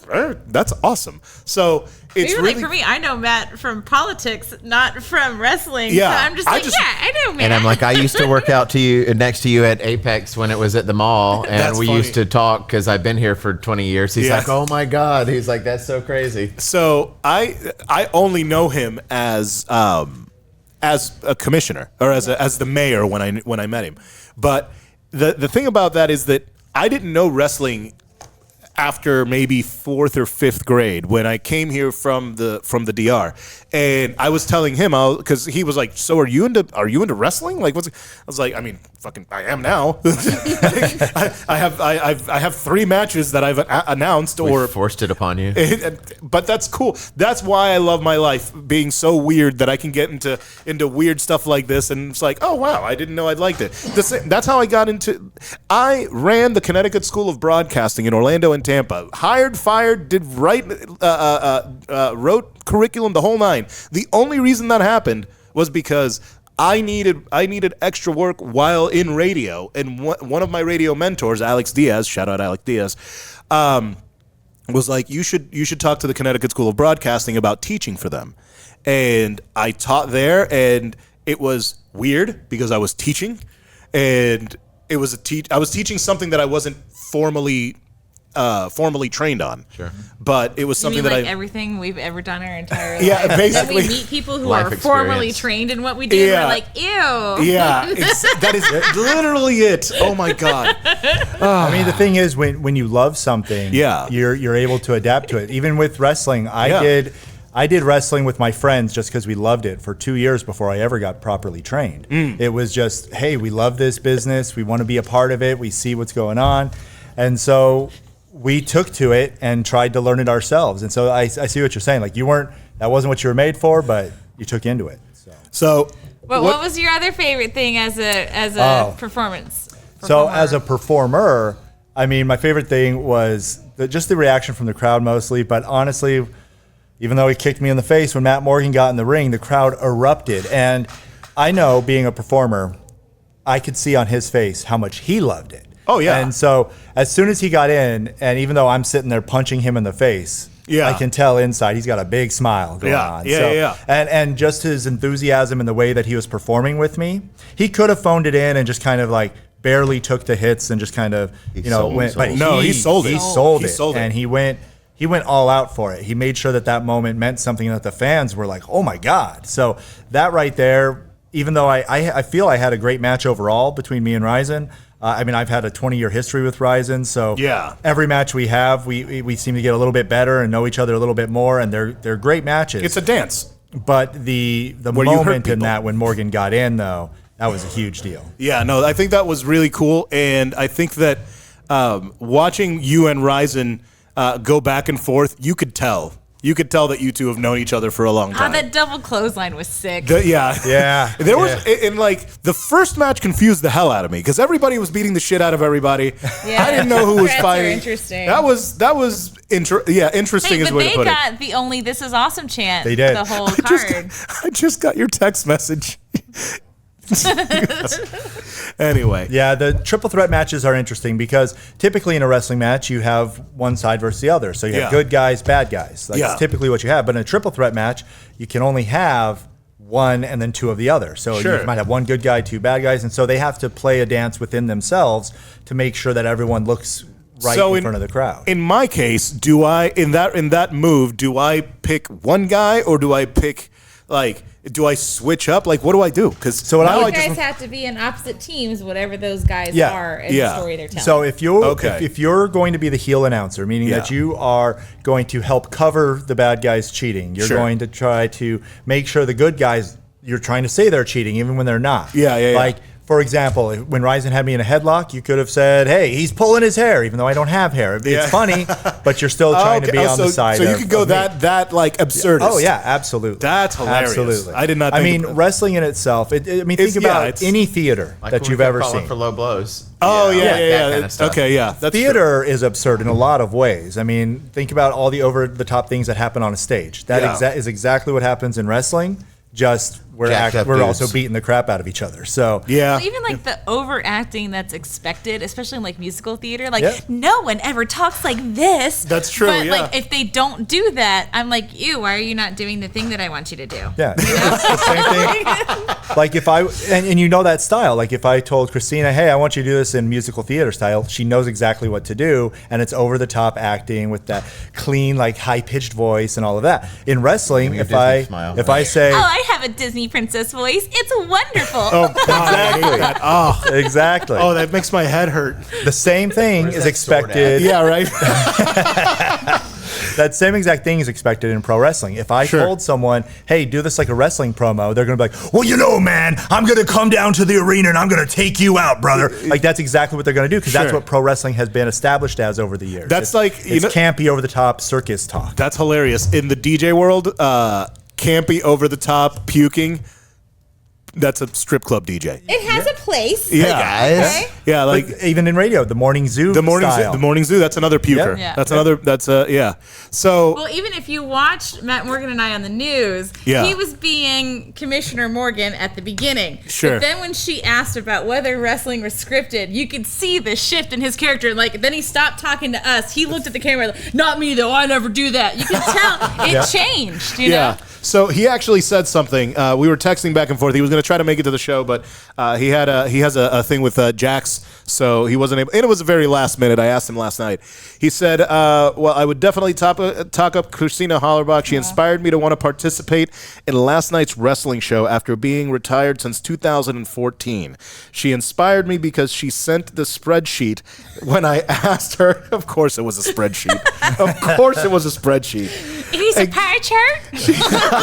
That's awesome." So it's really like for me. I know Matt from politics, not from wrestling. Yeah, so I'm just I know Matt. And I'm like, I used to work out next to you at Apex when it was at the mall, and we used to talk because I've been here for 20 years. He's like, "Oh my God," he's like, "That's so crazy." So I only know him as a commissioner or as the mayor when I met him, but. The thing about that is that I didn't know wrestling after maybe 4th or 5th grade when I came here from the DR, and I was telling him because he was like, "So are you into wrestling? Like, what's?" I was like, "I mean, fucking, I am now. I have 3 matches that I've announced or forced it upon you." But that's cool. That's why I love my life being so weird that I can get into weird stuff like this, and it's like, oh wow, I didn't know I liked it. That's how I got into. I ran the Connecticut School of Broadcasting in Orlando and Tampa. Hired, fired, did wrote curriculum, the whole 9. The only reason that happened was because I needed extra work while in radio, and one of my radio mentors, Alex Diaz, shout out Alex Diaz, was like, you should talk to the Connecticut School of Broadcasting about teaching for them. And I taught there, and it was weird because I was teaching, and it was I was teaching something that I wasn't formally trained on. Sure. But it was something that everything we've ever done our entire life. Yeah, basically. Then we meet people who are formally trained in what we do, and we're like, ew. Yeah, that is literally it. Oh my God. I mean, the thing is, when you love something, you're able to adapt to it. Even with wrestling, I did wrestling with my friends just because we loved it for 2 years before I ever got properly trained. It was just, hey, we love this business. We want to be a part of it. We see what's going on. And so we took to it and tried to learn it ourselves. And so I see what you're saying. Like that wasn't what you were made for, but you took into it. So what was your other favorite thing as a performance? So as a performer, I mean, my favorite thing was just the reaction from the crowd mostly. But honestly, even though he kicked me in the face when Matt Morgan got in the ring, the crowd erupted. And I know, being a performer, I could see on his face how much he loved it. Oh, yeah. And so as soon as he got in, and even though I'm sitting there punching him in the face, I can tell inside he's got a big smile going on. Yeah. And just his enthusiasm and the way that he was performing with me, he could have phoned it in and just kind of like barely took the hits and just kind of, went. But he sold it. He sold it. And he went all out for it. He made sure that moment meant something, that the fans were like, oh my God. So that right there, even though I feel I had a great match overall between me and Ryzen. I mean, I've had a 20-year history with Ryzen, so every match we have, we seem to get a little bit better and know each other a little bit more, and they're great matches. It's a dance. But the moment in that when Morgan got in, though, that was a huge deal. Yeah, no, I think that was really cool, and I think that watching you and Ryzen go back and forth, you could tell that you two have known each other for a long time. That double clothesline was sick. Yeah. There was, and like the first match confused the hell out of me because everybody was beating the shit out of everybody. Yeah. I didn't know who was fighting. Interesting. That was interesting is the way to put it. They got the only "This is awesome" chant. They did. The whole card. I just got your text message. Anyway. Yeah, the triple threat matches are interesting because typically in a wrestling match, you have one side versus the other. So you have good guys, bad guys. That's typically what you have. But in a triple threat match, you can only have one and then two of the other. So you might have one good guy, two bad guys. And so they have to play a dance within themselves to make sure that everyone looks right in front of the crowd. In my case, do I pick one guy or do I pick do I switch up? Like, what do I do? Because you guys have to be in opposite teams, whatever those guys are in the story they're telling. So if you're going to be the heel announcer, meaning that you are going to help cover the bad guys cheating, you're going to try to make sure the good guys, you're trying to say they're cheating even when they're not. Yeah. Like, for example, when Ryzen had me in a headlock, you could have said, hey, he's pulling his hair, even though I don't have hair. It's funny, but you're still trying to be on the side. So you could go that like absurdist. Oh, yeah, absolutely. That's hilarious. Absolutely. I did not think wrestling in itself, think about any theater like that you've ever seen. For low blows. Oh, that yeah. kind of stuff. Okay, yeah. That's Theater is absurd in a lot of ways. I mean, think about all the over-the-top things that happen on a stage. That is exactly what happens in wrestling. Just we're also beating the crap out of each other. So well, even like the overacting that's expected, especially in like musical theater, like no one ever talks like this. That's true. But like if they don't do that, I'm like, ew, why are you not doing the thing that I want you to do? Yeah, it's the same thing. Like if I and you know that style. Like if I told Christina, hey, I want you to do this in musical theater style, she knows exactly what to do, and it's over the top acting with that clean, like high pitched voice and all of that. In wrestling, if I say, oh, I have a Disney princess voice. It's wonderful. Oh, God, exactly. Oh, that makes my head hurt. The same thing is expected. Yeah, right. That same exact thing is expected in pro wrestling. If I told someone, hey, do this like a wrestling promo, they're going to be like, well, you know, man, I'm going to come down to the arena and I'm going to take you out, brother. Like, that's exactly what they're going to do because that's what pro wrestling has been established as over the years. That's it's campy, over-the-top circus talk. That's hilarious. In the DJ world, campy, over-the-top, puking, that's a strip club DJ. It has a place. Yeah, hey guys. Okay. Yeah, like even in radio, the morning zoo. The morning zoo. That's another puker. Yep. Yeah. That's another. That's yeah. So well, even if you watched Matt Morgan and I on the news, he was being Commissioner Morgan at the beginning. Sure. But then when she asked about whether wrestling was scripted, you could see the shift in his character. Like then he stopped talking to us. He looked at the camera. Like, not me though. I never do that. You can tell it changed. You know? So he actually said something. We were texting back and forth. He was going to try to make it to the show, but he has a thing with Jax, so he wasn't able. And it was very last minute. I asked him last night. He said, "Well, I would definitely talk up Christina Hollerbach. She inspired me to want to participate in last night's wrestling show after being retired since 2014. She inspired me because she sent the spreadsheet when I asked her. Of course, it was a spreadsheet. Of course, it was a spreadsheet. It is a pie chart."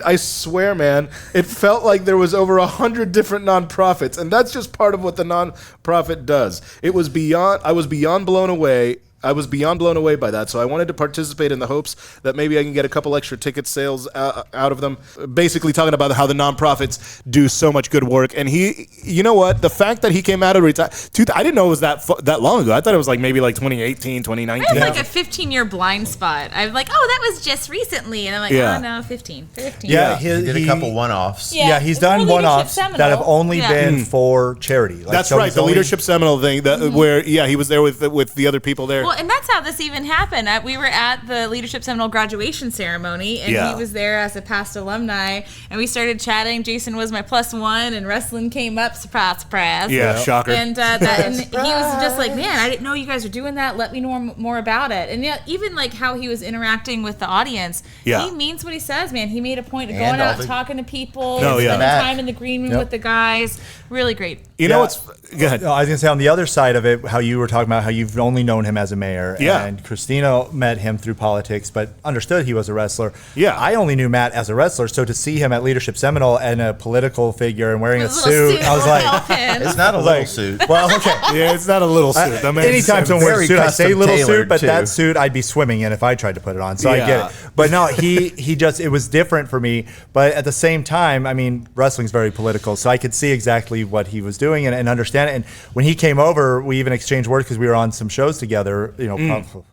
I swear, man, it felt like there was over 100 different nonprofits, and that's just part of what the nonprofit does. I was beyond blown away. I was beyond blown away by that, so I wanted to participate in the hopes that maybe I can get a couple extra ticket sales out of them. Basically talking about how the nonprofits do so much good work. And he, you know what? The fact that he came out of retirement, I didn't know it was that long ago. I thought it was like maybe like 2018, 2019. I have like a 15-year blind spot. I'm like, oh, that was just recently. And I'm like, oh, no, 15. Yeah, he did a couple one-offs. Yeah, he's done one-offs that have only been for charity. Like that's right, the Leadership Seminole thing, where, he was there with the other people there. Well, and that's how this even happened. We were at the Leadership Seminole graduation ceremony, and he was there as a past alumni, and we started chatting. Jason was my +1, and wrestling came up. Surprise. Yeah, shocker. And, and he was just like, man, I didn't know you guys were doing that. Let me know more about it. And even like how he was interacting with the audience, he means what he says, man. He made a point of going out, talking to people, spending time in the green room with the guys. Really great. You know what's... Go ahead. I was going to say, on the other side of it, how you were talking about how you've only known him as a mayor. Yeah. And Christina met him through politics, but understood he was a wrestler. Yeah. I only knew Matt as a wrestler, so to see him at Leadership Seminole and a political figure and wearing a suit, I was like... It's not a little suit. Well, okay. Yeah, it's not a little suit. Anytime someone wears a suit, I say little suit, but too. that suit I'd be swimming in if I tried to put it on, so I get it. But no, he just, it was different for me, but at the same time, I mean, wrestling's very political, so I could see exactly what he was doing and understand it. And when he came over, we even exchanged words because we were on some shows together, probably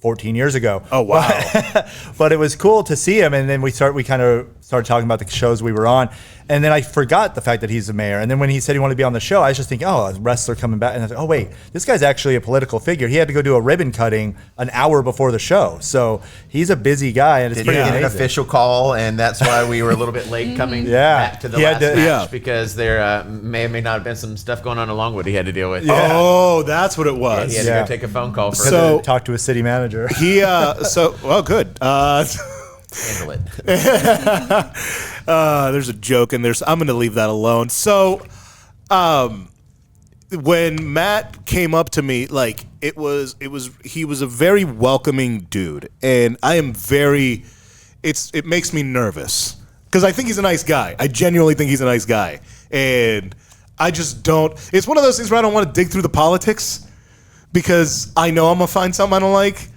14 years ago. Oh, wow. But it was cool to see him, and then we kind of started talking about the shows we were on, and then I forgot the fact that he's the mayor. And then when he said he wanted to be on the show, I was just thinking, oh, a wrestler coming back. And I was like, oh, wait, this guy's actually a political figure. He had to go do a ribbon cutting an hour before the show. So he's a busy guy, and it's pretty amazing. An official call, and that's why we were a little bit late coming back to the last match, because there may or may not have been some stuff going on in Longwood he had to deal with. Yeah. Oh, that's what it was. He had to go take a phone call for So talk to a city manager. Well, good. handle it. There's a joke in there, so I'm going to leave that alone. So, when Matt came up to me, like he was a very welcoming dude, and I am very. It makes me nervous because I think he's a nice guy. I genuinely think he's a nice guy, and I just don't. It's one of those things where I don't want to dig through the politics because I know I'm gonna find something I don't like.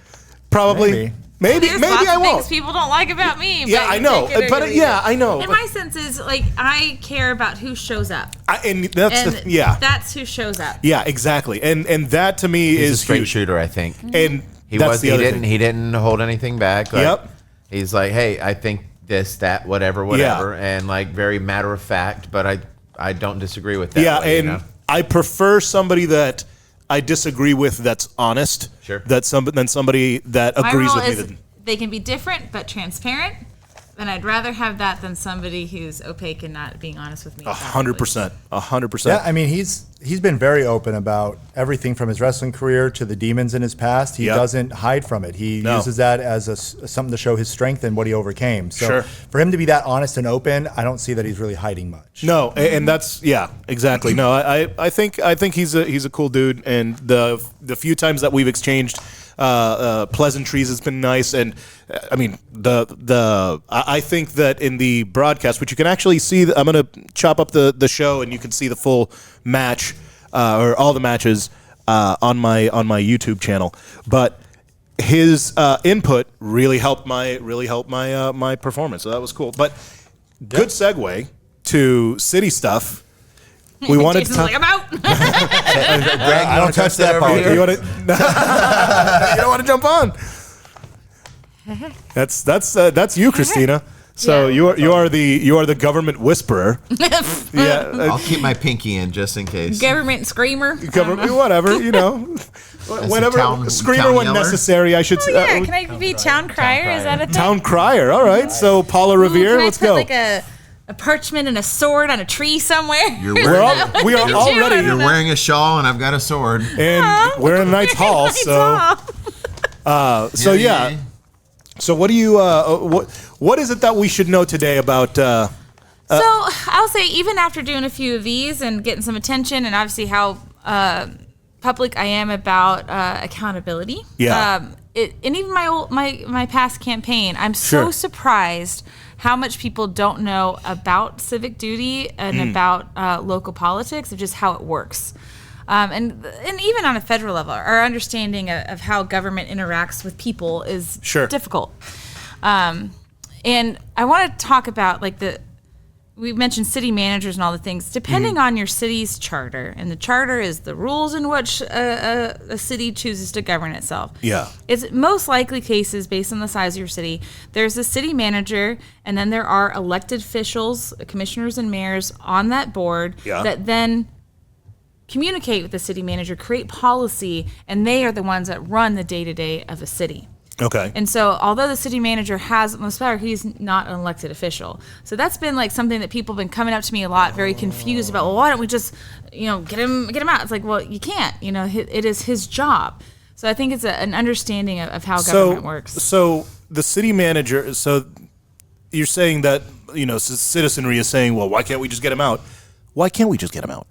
Probably. Maybe I won't. Things people don't like about me. Yeah, I know. But yeah, I know. And my sense is like I care about who shows up. That's who shows up. Yeah, exactly. And that to me he's is a straight huge. shooter, I think. And he didn't hold anything back. Like, yep. He's like, hey, I think this, that, whatever, and like very matter of fact. But I don't disagree with that. Yeah, and I prefer somebody that I disagree with that's honest. Sure. Than somebody that agrees with me. They can be different but transparent, and I'd rather have that than somebody who's opaque and not being honest with me. 100%. 100%. Yeah, I mean he's been very open about everything from his wrestling career to the demons in his past. He doesn't hide from it. He uses that as something to show his strength and what he overcame. So for him to be that honest and open, I don't see that he's really hiding much. No, and that's exactly. No, I think he's a cool dude, and the few times that we've exchanged pleasantries has been nice, and I mean I think that in the broadcast, which you can actually see, I'm gonna chop up the show and you can see the full match or all the matches on my YouTube channel, but his input really helped my performance, so that was cool. But good segue to city stuff. We wanted to talk. Like, I'm out. Greg, I don't touch that part. You don't want to jump on. That's you, Christina. So you are the government whisperer. Yeah, I'll keep my pinky in just in case. Government screamer. Government, whatever, whenever screamer town when yeller? necessary. I should. Can I be town crier? Is that a thing? Town crier. All right. So Paula Revere, can I let's put go. Like a parchment and a sword on a tree somewhere. We are already. You're wearing a shawl and I've got a sword. And we're in a Knight's Hall, so. So what do you what is it that we should know today about? So I'll say even after doing a few of these and getting some attention, and obviously how public I am about accountability. Yeah. And even my past campaign, I'm so surprised how much people don't know about civic duty and about local politics, of just how it works. And even on a federal level, our understanding of how government interacts with people is difficult. And I want to talk about we mentioned city managers and all the things. Depending on your city's charter, and the charter is the rules in which a city chooses to govern itself. Yeah. It's most likely cases based on the size of your city. There's a city manager, and then there are elected officials, commissioners and mayors on that board that then communicate with the city manager, create policy, and they are the ones that run the day-to-day of a city. Okay. And so although the city manager has most power, he's not an elected official. So that's been something that people have been coming up to me a lot, very confused about, well, why don't we just, get him out? It's like, well, you can't, it is his job. So I think it's an understanding of how government works. So the city manager, so you're saying that, citizenry is saying, well, why can't we just get him out? Why can't we just get him out?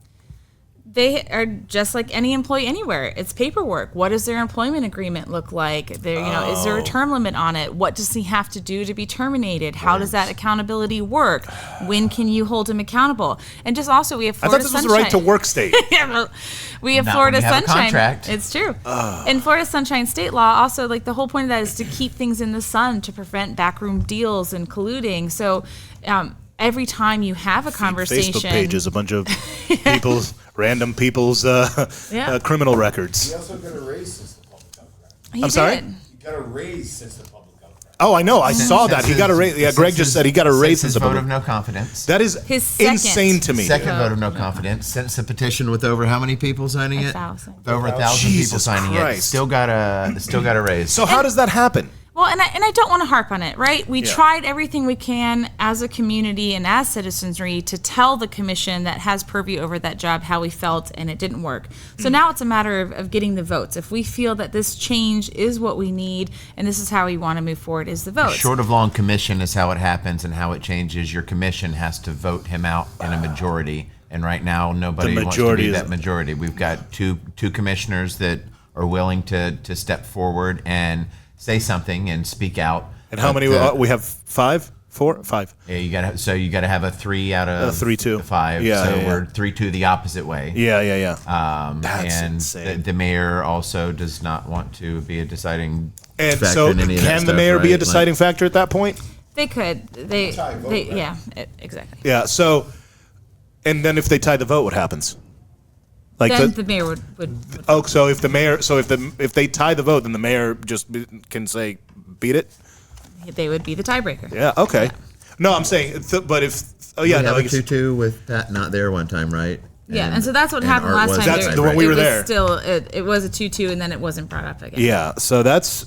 They are just like any employee anywhere. It's paperwork. What does their employment agreement look like? Is there a term limit on it? What does he have to do to be terminated? How does that accountability work? When can you hold him accountable? And just also, we have Florida Sunshine. I thought this was a right to work state. We have Florida Sunshine. Contract. It's true. In Florida Sunshine state law, also, the whole point of that is to keep things in the sun, to prevent backroom deals and colluding. So every time you have a conversation, Facebook pages, a bunch of random people's criminal records. He also got a raise since the public health crack. I'm sorry? He got a raise since the public health crack. Oh, I know. I saw that. He got a raise. Yeah, Greg just said he got a raise since the vote public. of no confidence. That is his insane to me. Second vote of no confidence since the petition with over how many people signing it? 1,000. Over 1,000 people signing it. Still got a raise. So how does that happen? Well, and I don't want to harp on it, right? We tried everything we can as a community and as citizenry to tell the commission that has purview over that job how we felt, and it didn't work. So now it's a matter of getting the votes. If we feel that this change is what we need and this is how we want to move forward, is the votes. Short of long commission is how it happens and how it changes. Your commission has to vote him out in a majority. And right now, nobody wants to be that majority. We've got two commissioners that are willing to step forward and say something and speak out. And how many? We have 5? 4, 5. Yeah, you gotta have a 3 out of 3-2. 5. Yeah, so yeah, we're 3-2 the opposite way. Yeah. That's and insane. The mayor also does not want to be a deciding and factor so in any of that can the stuff, mayor be a right? deciding factor at that point? They could. Yeah, exactly. Yeah. So, and then if they tie the vote, what happens? Like then the mayor would. Oh, so if they tie the vote, then the mayor just can say beat it. They would be the tiebreaker. Yeah. Okay. Yeah. No, I'm saying, but if we had a 2-2 with Pat not there one time, right? Yeah, and so that's what happened last time. That's the one we were there. It was a 2-2, and then it wasn't brought up again. Yeah. So that's.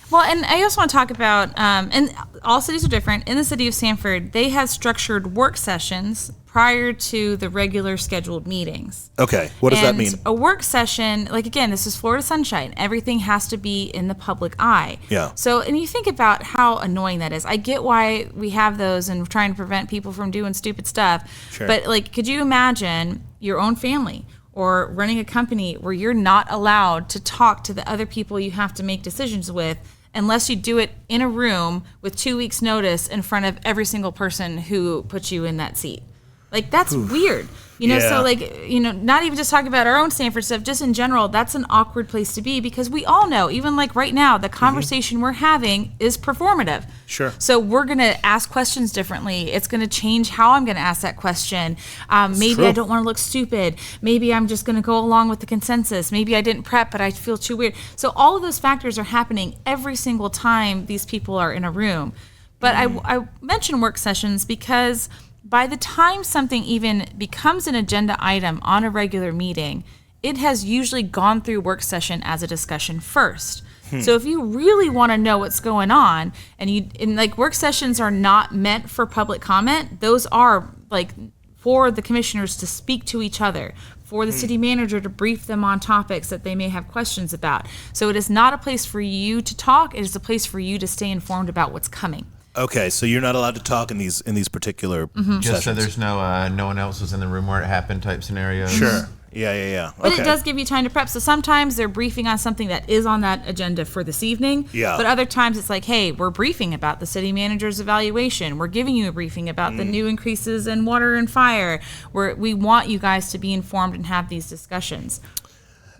Well, and I also want to talk about, and all cities are different. In the city of Sanford, they have structured work sessions prior to the regular scheduled meetings. Okay, what does that mean? A work session, like again, this is Florida sunshine. Everything has to be in the public eye. Yeah. So, and you think about how annoying that is. I get why we have those and trying to prevent people from doing stupid stuff. Sure. But like, could you imagine your own family or running a company where you're not allowed to talk to the other people you have to make decisions with unless you do it in a room with 2 weeks notice in front of every single person who puts you in that seat? Like, that's weird. You know, so like, you know, not even just talking about our own Sanford stuff, just in general, that's an awkward place to be because we all know, even like right now, the conversation we're having is performative. Sure. So we're going to ask questions differently. It's going to change how I'm going to ask that question. Maybe true. I don't want to look stupid. Maybe I'm just going to go along with the consensus. Maybe I didn't prep, but I feel too weird. So all of those factors are happening every single time these people are in a room. But I mention work sessions because by the time something even becomes an agenda item on a regular meeting, it has usually gone through work session as a discussion first. So if you really want to know what's going on, and like work sessions are not meant for public comment, those are like for the commissioners to speak to each other, for the city manager to brief them on topics that they may have questions about. So it is not a place for you to talk, it is a place for you to stay informed about what's coming. Okay, so you're not allowed to talk in these particular just sessions. so there's no one else was in the room where it happened type scenarios. Sure. Yeah. But it does give you time to prep. So sometimes they're briefing on something that is on that agenda for this evening. Yeah. But other times it's like, hey, we're briefing about the city manager's evaluation. We're giving you a briefing about the new increases in water and fire. We want you guys to be informed and have these discussions.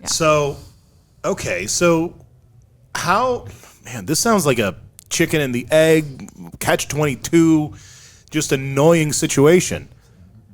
Yeah. So, okay, so how, man, this sounds like a chicken and the egg, catch-22, just annoying situation.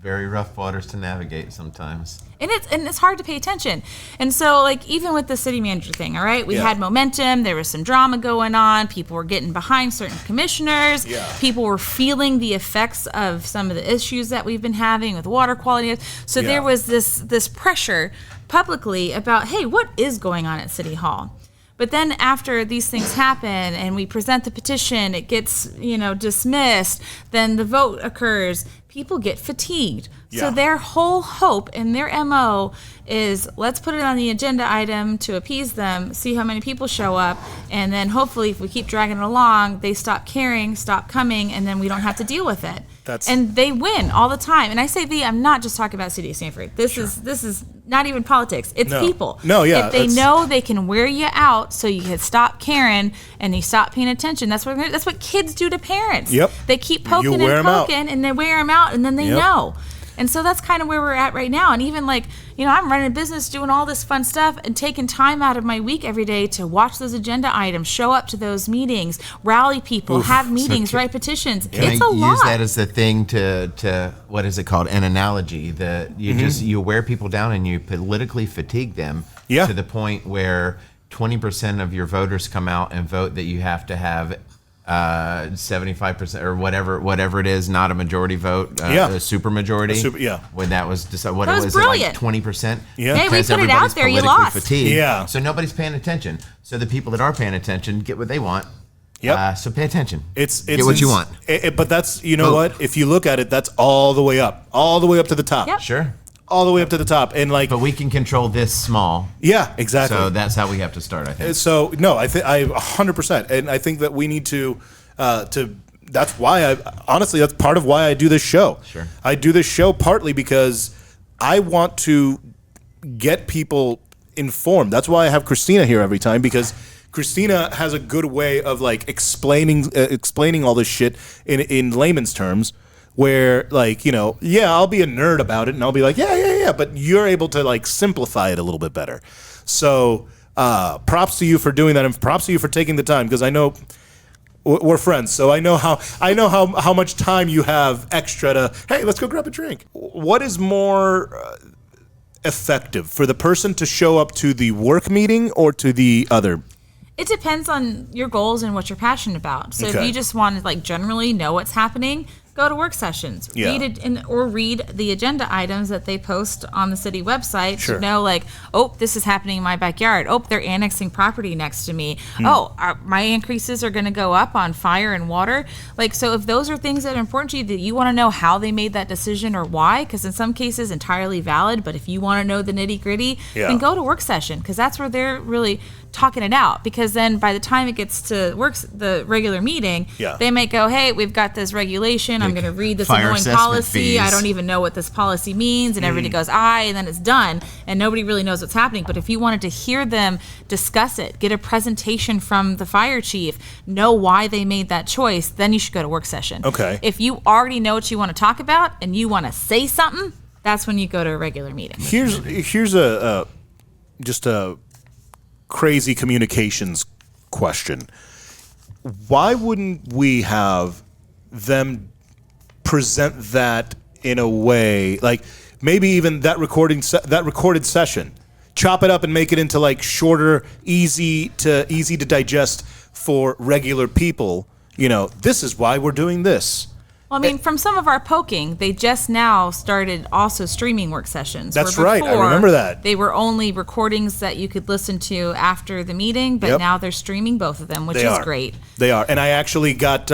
Very rough waters to navigate sometimes. And it's hard to pay attention. And so, like, even with the city manager thing, all right, we had momentum. There was some drama going on. People were getting behind certain commissioners. Yeah. People were feeling the effects of some of the issues that we've been having with water quality. So there was this pressure publicly about, hey, what is going on at City Hall? But then after these things happen and we present the petition, it gets, dismissed, then the vote occurs, people get fatigued. Yeah. So their whole hope and their MO is let's put it on the agenda item to appease them, see how many people show up, and then hopefully if we keep dragging it along, they stop caring, stop coming, and then we don't have to deal with it. And they win all the time. And I say I'm not just talking about City of Sanford. This is not even politics. It's people. If they know they can wear you out so you can stop caring and you stop paying attention, that's what kids do to parents. Yep. They keep poking and poking and they wear them out and then they know. And so that's kind of where we're at right now. And even I'm running a business, doing all this fun stuff and taking time out of my week every day to watch those agenda items, show up to those meetings, rally people, have meetings, write petitions. It's a lot. Use that as the thing to what is it called? An analogy that you wear people down and you politically fatigue them to the point where 20% of your voters come out and vote that you have to have 75% or whatever it is, not a majority vote, a super majority. When that was decided, that was brilliant. Like 20%. Yeah, hey, we put it out there. You lost. Fatigued, so nobody's paying attention. So the people that are paying attention get what they want. Yep. So pay attention. It's get what you want. But that's what? If you look at it, that's all the way up to the top. Yep. Sure. All the way up to the top, and but we can control this small. Yeah, exactly. So that's how we have to start, I think. So no, I 100%, and I think that we need to. That's why that's part of why I do this show. Sure. I do this show partly because I want to get people informed. That's why I have Christina here every time, because Christina has a good way of like explaining all this shit in layman's terms. Where like I'll be a nerd about it and I'll be like yeah, but you're able to like simplify it a little bit better. So props to you for doing that, and props to you for taking the time, because I know we're friends, so I know how much time you have extra to, hey, let's go grab a drink. What is more effective, for the person to show up to the work meeting or to the other? It depends on your goals and what you're passionate about. So if you just want to like generally know what's happening, go to work sessions. Read it or read the agenda items that they post on the city website to know like, oh, this is happening in my backyard. Oh, they're annexing property next to me. My increases are going to go up on fire and water. Like, so if those are things that are important to you, that you want to know how they made that decision or why, because in some cases entirely valid, but if you want to know the nitty gritty, then go to work session, because that's where they're really talking it out. Because then by the time it gets to the regular meeting, they might go, hey, we've got this regulation. I'm going to read this annoying policy. Fees. I don't even know what this policy means. And everybody goes, aye, and then it's done. And nobody really knows what's happening. But if you wanted to hear them discuss it, get a presentation from the fire chief, know why they made that choice, then you should go to work session. Okay. If you already know what you want to talk about and you want to say something, that's when you go to a regular meeting. Here's a crazy communications question. Why wouldn't we have them present that in a way, like maybe even that recorded session, chop it up and make it into like shorter, easy to digest for regular people? This is why we're doing this. Well, I mean, from some of our poking, they just now started also streaming work sessions. That's right. I remember that. They were only recordings that you could listen to after the meeting, but now they're streaming both of them, which is great. They are. And I actually got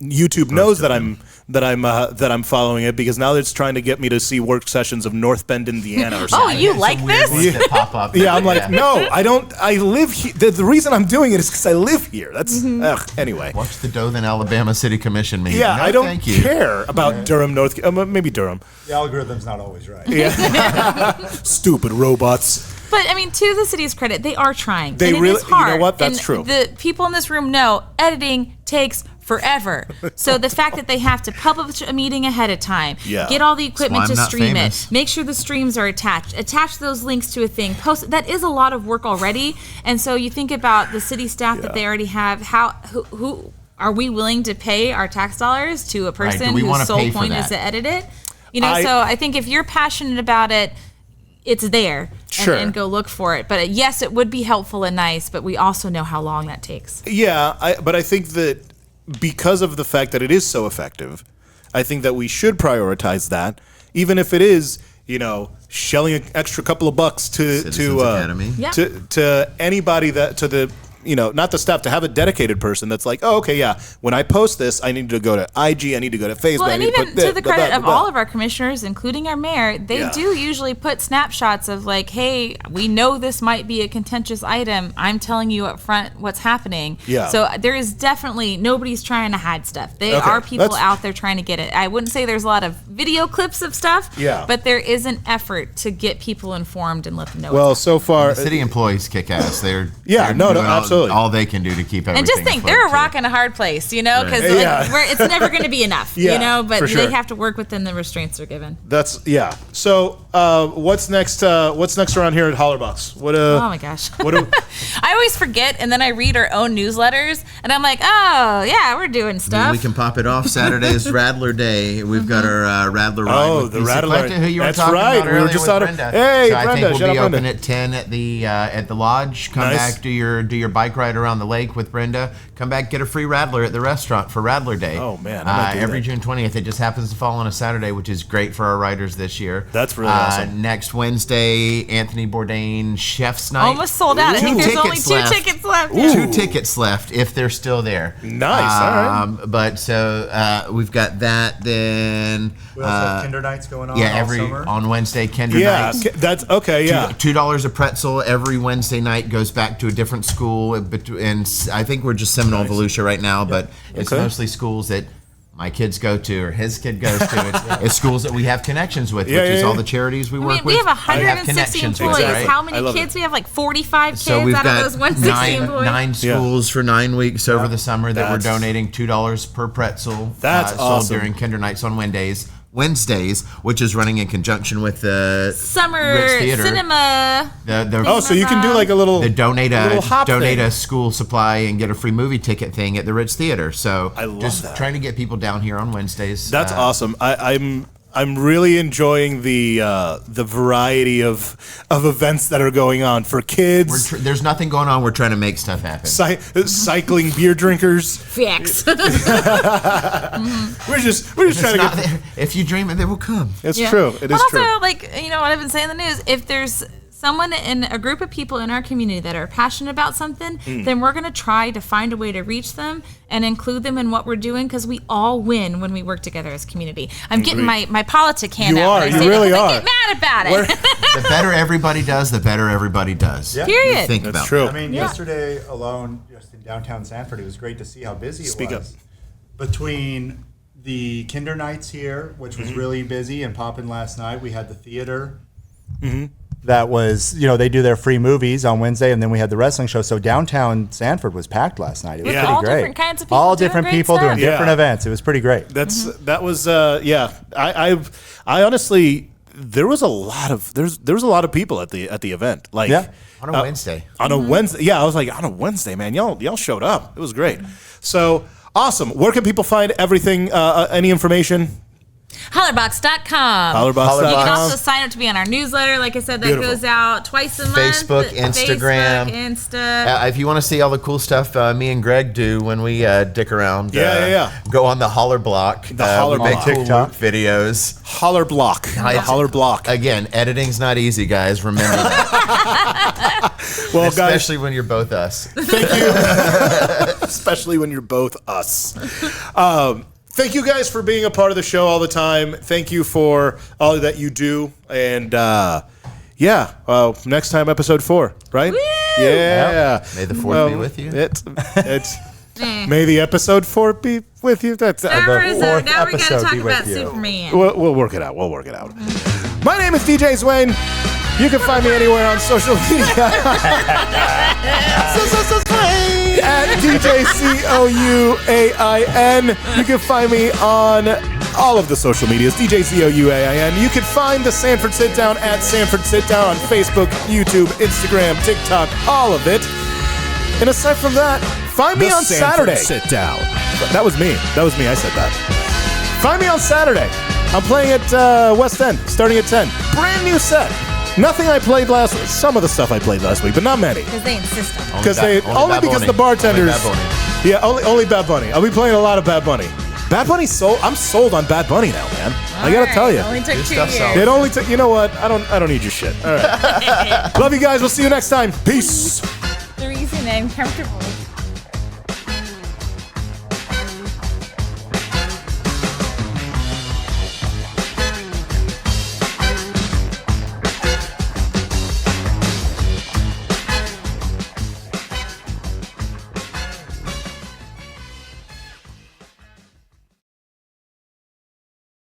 YouTube knows that I'm following it, because now it's trying to get me to see work sessions of North Bend, Indiana or something. Oh, you like this? That pop up. Yeah, I'm like, no, I don't. I live here. The reason I'm doing it is because I live here. That's anyway. Watch the Dothan, Alabama City Commission meeting. Yeah, I don't care about Durham, maybe Durham. The algorithm's not always right. Yeah, stupid robots. But I mean, to the city's credit, they are trying. They and really, it is hard. You know what? That's and true. The people in this room know editing takes forever. So the fact that they have to publish a meeting ahead of time, get all the equipment to stream it, make sure the streams are attach those links to a thing, post, that is a lot of work already. And so you think about the city staff that they already have, who are we willing to pay our tax dollars to a person whose sole point is to edit it? So I think if you're passionate about it, it's there. And go look for it. But yes, it would be helpful and nice, but we also know how long that takes. Yeah, but I think that because of the fact that it is so effective, I think that we should prioritize that, even if it is, shelling an extra couple of bucks to anybody not the staff, to have a dedicated person that's like, oh, okay, yeah, when I post this, I need to go to IG, I need to go to Facebook. Well, and even to the credit of all of our commissioners, including our mayor, they do usually put snapshots of like, hey, we know this might be a contentious item. I'm telling you up front what's happening. Yeah. So there is definitely, nobody's trying to hide stuff. There are people out there trying to get it. I wouldn't say there's a lot of video clips of stuff, but there is an effort to get people informed and let them know. Well, so far, the city employees kick ass. They're absolutely. All they can do to keep everything. And just think, they're a rock and a hard place, because it's never going to be enough, but they have to work within the restraints they're given. So what's next? What's next around here at Hollerbach's? Oh my gosh! I always forget, and then I read our own newsletters, and I'm like, oh yeah, we're doing stuff. We can pop it off. Saturday is Rattler Day. We've got our Rattler ride. Oh, the Rattler! Who you were That's talking right. About we were just out of. Hey, so Brenda! I think we'll be open Brenda. at 10 at the lodge. Come back, do your bike ride around the lake with Brenda. Come back, get a free Rattler at the restaurant for Rattler Day. Oh man! Every June 20th. It just happens to fall on a Saturday, which is great for our riders this year. That's really awesome. Next Wednesday, Anthony Bourdain Chef's Night. Almost sold out. I think there's only 2 tickets left. 2 tickets left if they're still there. Nice. All right. But so we've got that. Then we also have Kinder Nights going on. Yeah, all summer. On Wednesday, Kinder Nights. Yeah, that's okay. Yeah, $2 a pretzel every Wednesday night, goes back to a different school, and I think we're just Seminole, Volusia right now, but it's mostly schools that my kids go to, or his kid goes to. It's schools that we have connections with, which is all the charities we work with. We have 160 employees. Right? How many kids? We have like 45 kids out of those 160 employees. 9 schools for 9 weeks over the summer that we're donating $2 per pretzel. That's awesome. Sold during Kinder Nights on Wednesdays, which is running in conjunction with the Summer Ritz Theater. Cinema. So you can do like a little donate a school supply and get a free movie ticket thing at the Ritz Theater. So I love just that. trying to get people down here on Wednesdays. That's awesome. I'm really enjoying the variety of events that are going on for kids. There's nothing going on. We're trying to make stuff happen. Cycling beer drinkers. Facts. We're just trying to get. If you dream it, they will come. It's true. It is true. Also, like what I've been saying in the news, if there's someone in a group of people in our community that are passionate about something, then we're going to try to find a way to reach them and include them in what we're doing, because we all win when we work together as a community. I'm getting my politic hand out. You really are. I get mad about it. The better everybody does, the better everybody does. Yeah. Period. Think That's about true. I mean, yesterday alone, just in downtown Sanford, it was great to see how busy it Speak was. up. Between the Kinder Nights here, which was really busy and popping last night, we had the theater. That was, they do their free movies on Wednesday, and then we had the wrestling show. So downtown Sanford was packed last night. It was pretty all great. Different kinds of people all doing different great people stuff. doing different events. It was pretty great. That was I honestly, there was a lot of people at the event. Like on a Wednesday. On a Wednesday. I was like, on a Wednesday, man, y'all showed up. It was great. So awesome. Where can people find everything? Any information? Hollerbox.com. Hollerbox.com. You can also sign up to be on our newsletter. Like I said, that goes out twice a month. Facebook, Instagram. Insta. If you want to see all the cool stuff me and Greg do when we dick around, go on the Holler Block. The Holler we make Block. cool TikTok videos. Holler Block. The Holler Block. Again, editing's not easy, guys. Remember that. Well, especially when you're both us. Thank you. Especially when you're both us. Thank you guys for being a part of the show all the time. Thank you for all that you do. And next time, episode 4, right? Woo! Yeah. May the 4th be with you. May the episode 4 be with you. That's now we got to talk about Superman. We'll work it out. My name is DJ Swain. You can find me anywhere on social media. At DJ COUAIN. You can find me on all of the social medias. DJ COUAIN. You can find the Sanford Sitdown at Sanford Sitdown on Facebook, YouTube, Instagram, TikTok, all of it. And aside from that, find me on Saturday. Sitdown. That was me. I said that. Find me on Saturday. I'm playing at West End, starting at 10. Brand new set. Nothing I played last week. Some of the stuff I played last week, but not many. Because they insist on it. Only because the bartenders. Only Bad Bunny. I'll be playing a lot of Bad Bunny. Bad Bunny sold. I'm sold on Bad Bunny now, man. I gotta tell you. It only took 2 years. It only took. You know what? I don't need your shit. All right. Love you guys. We'll see you next time. Peace. The reason I'm comfortable with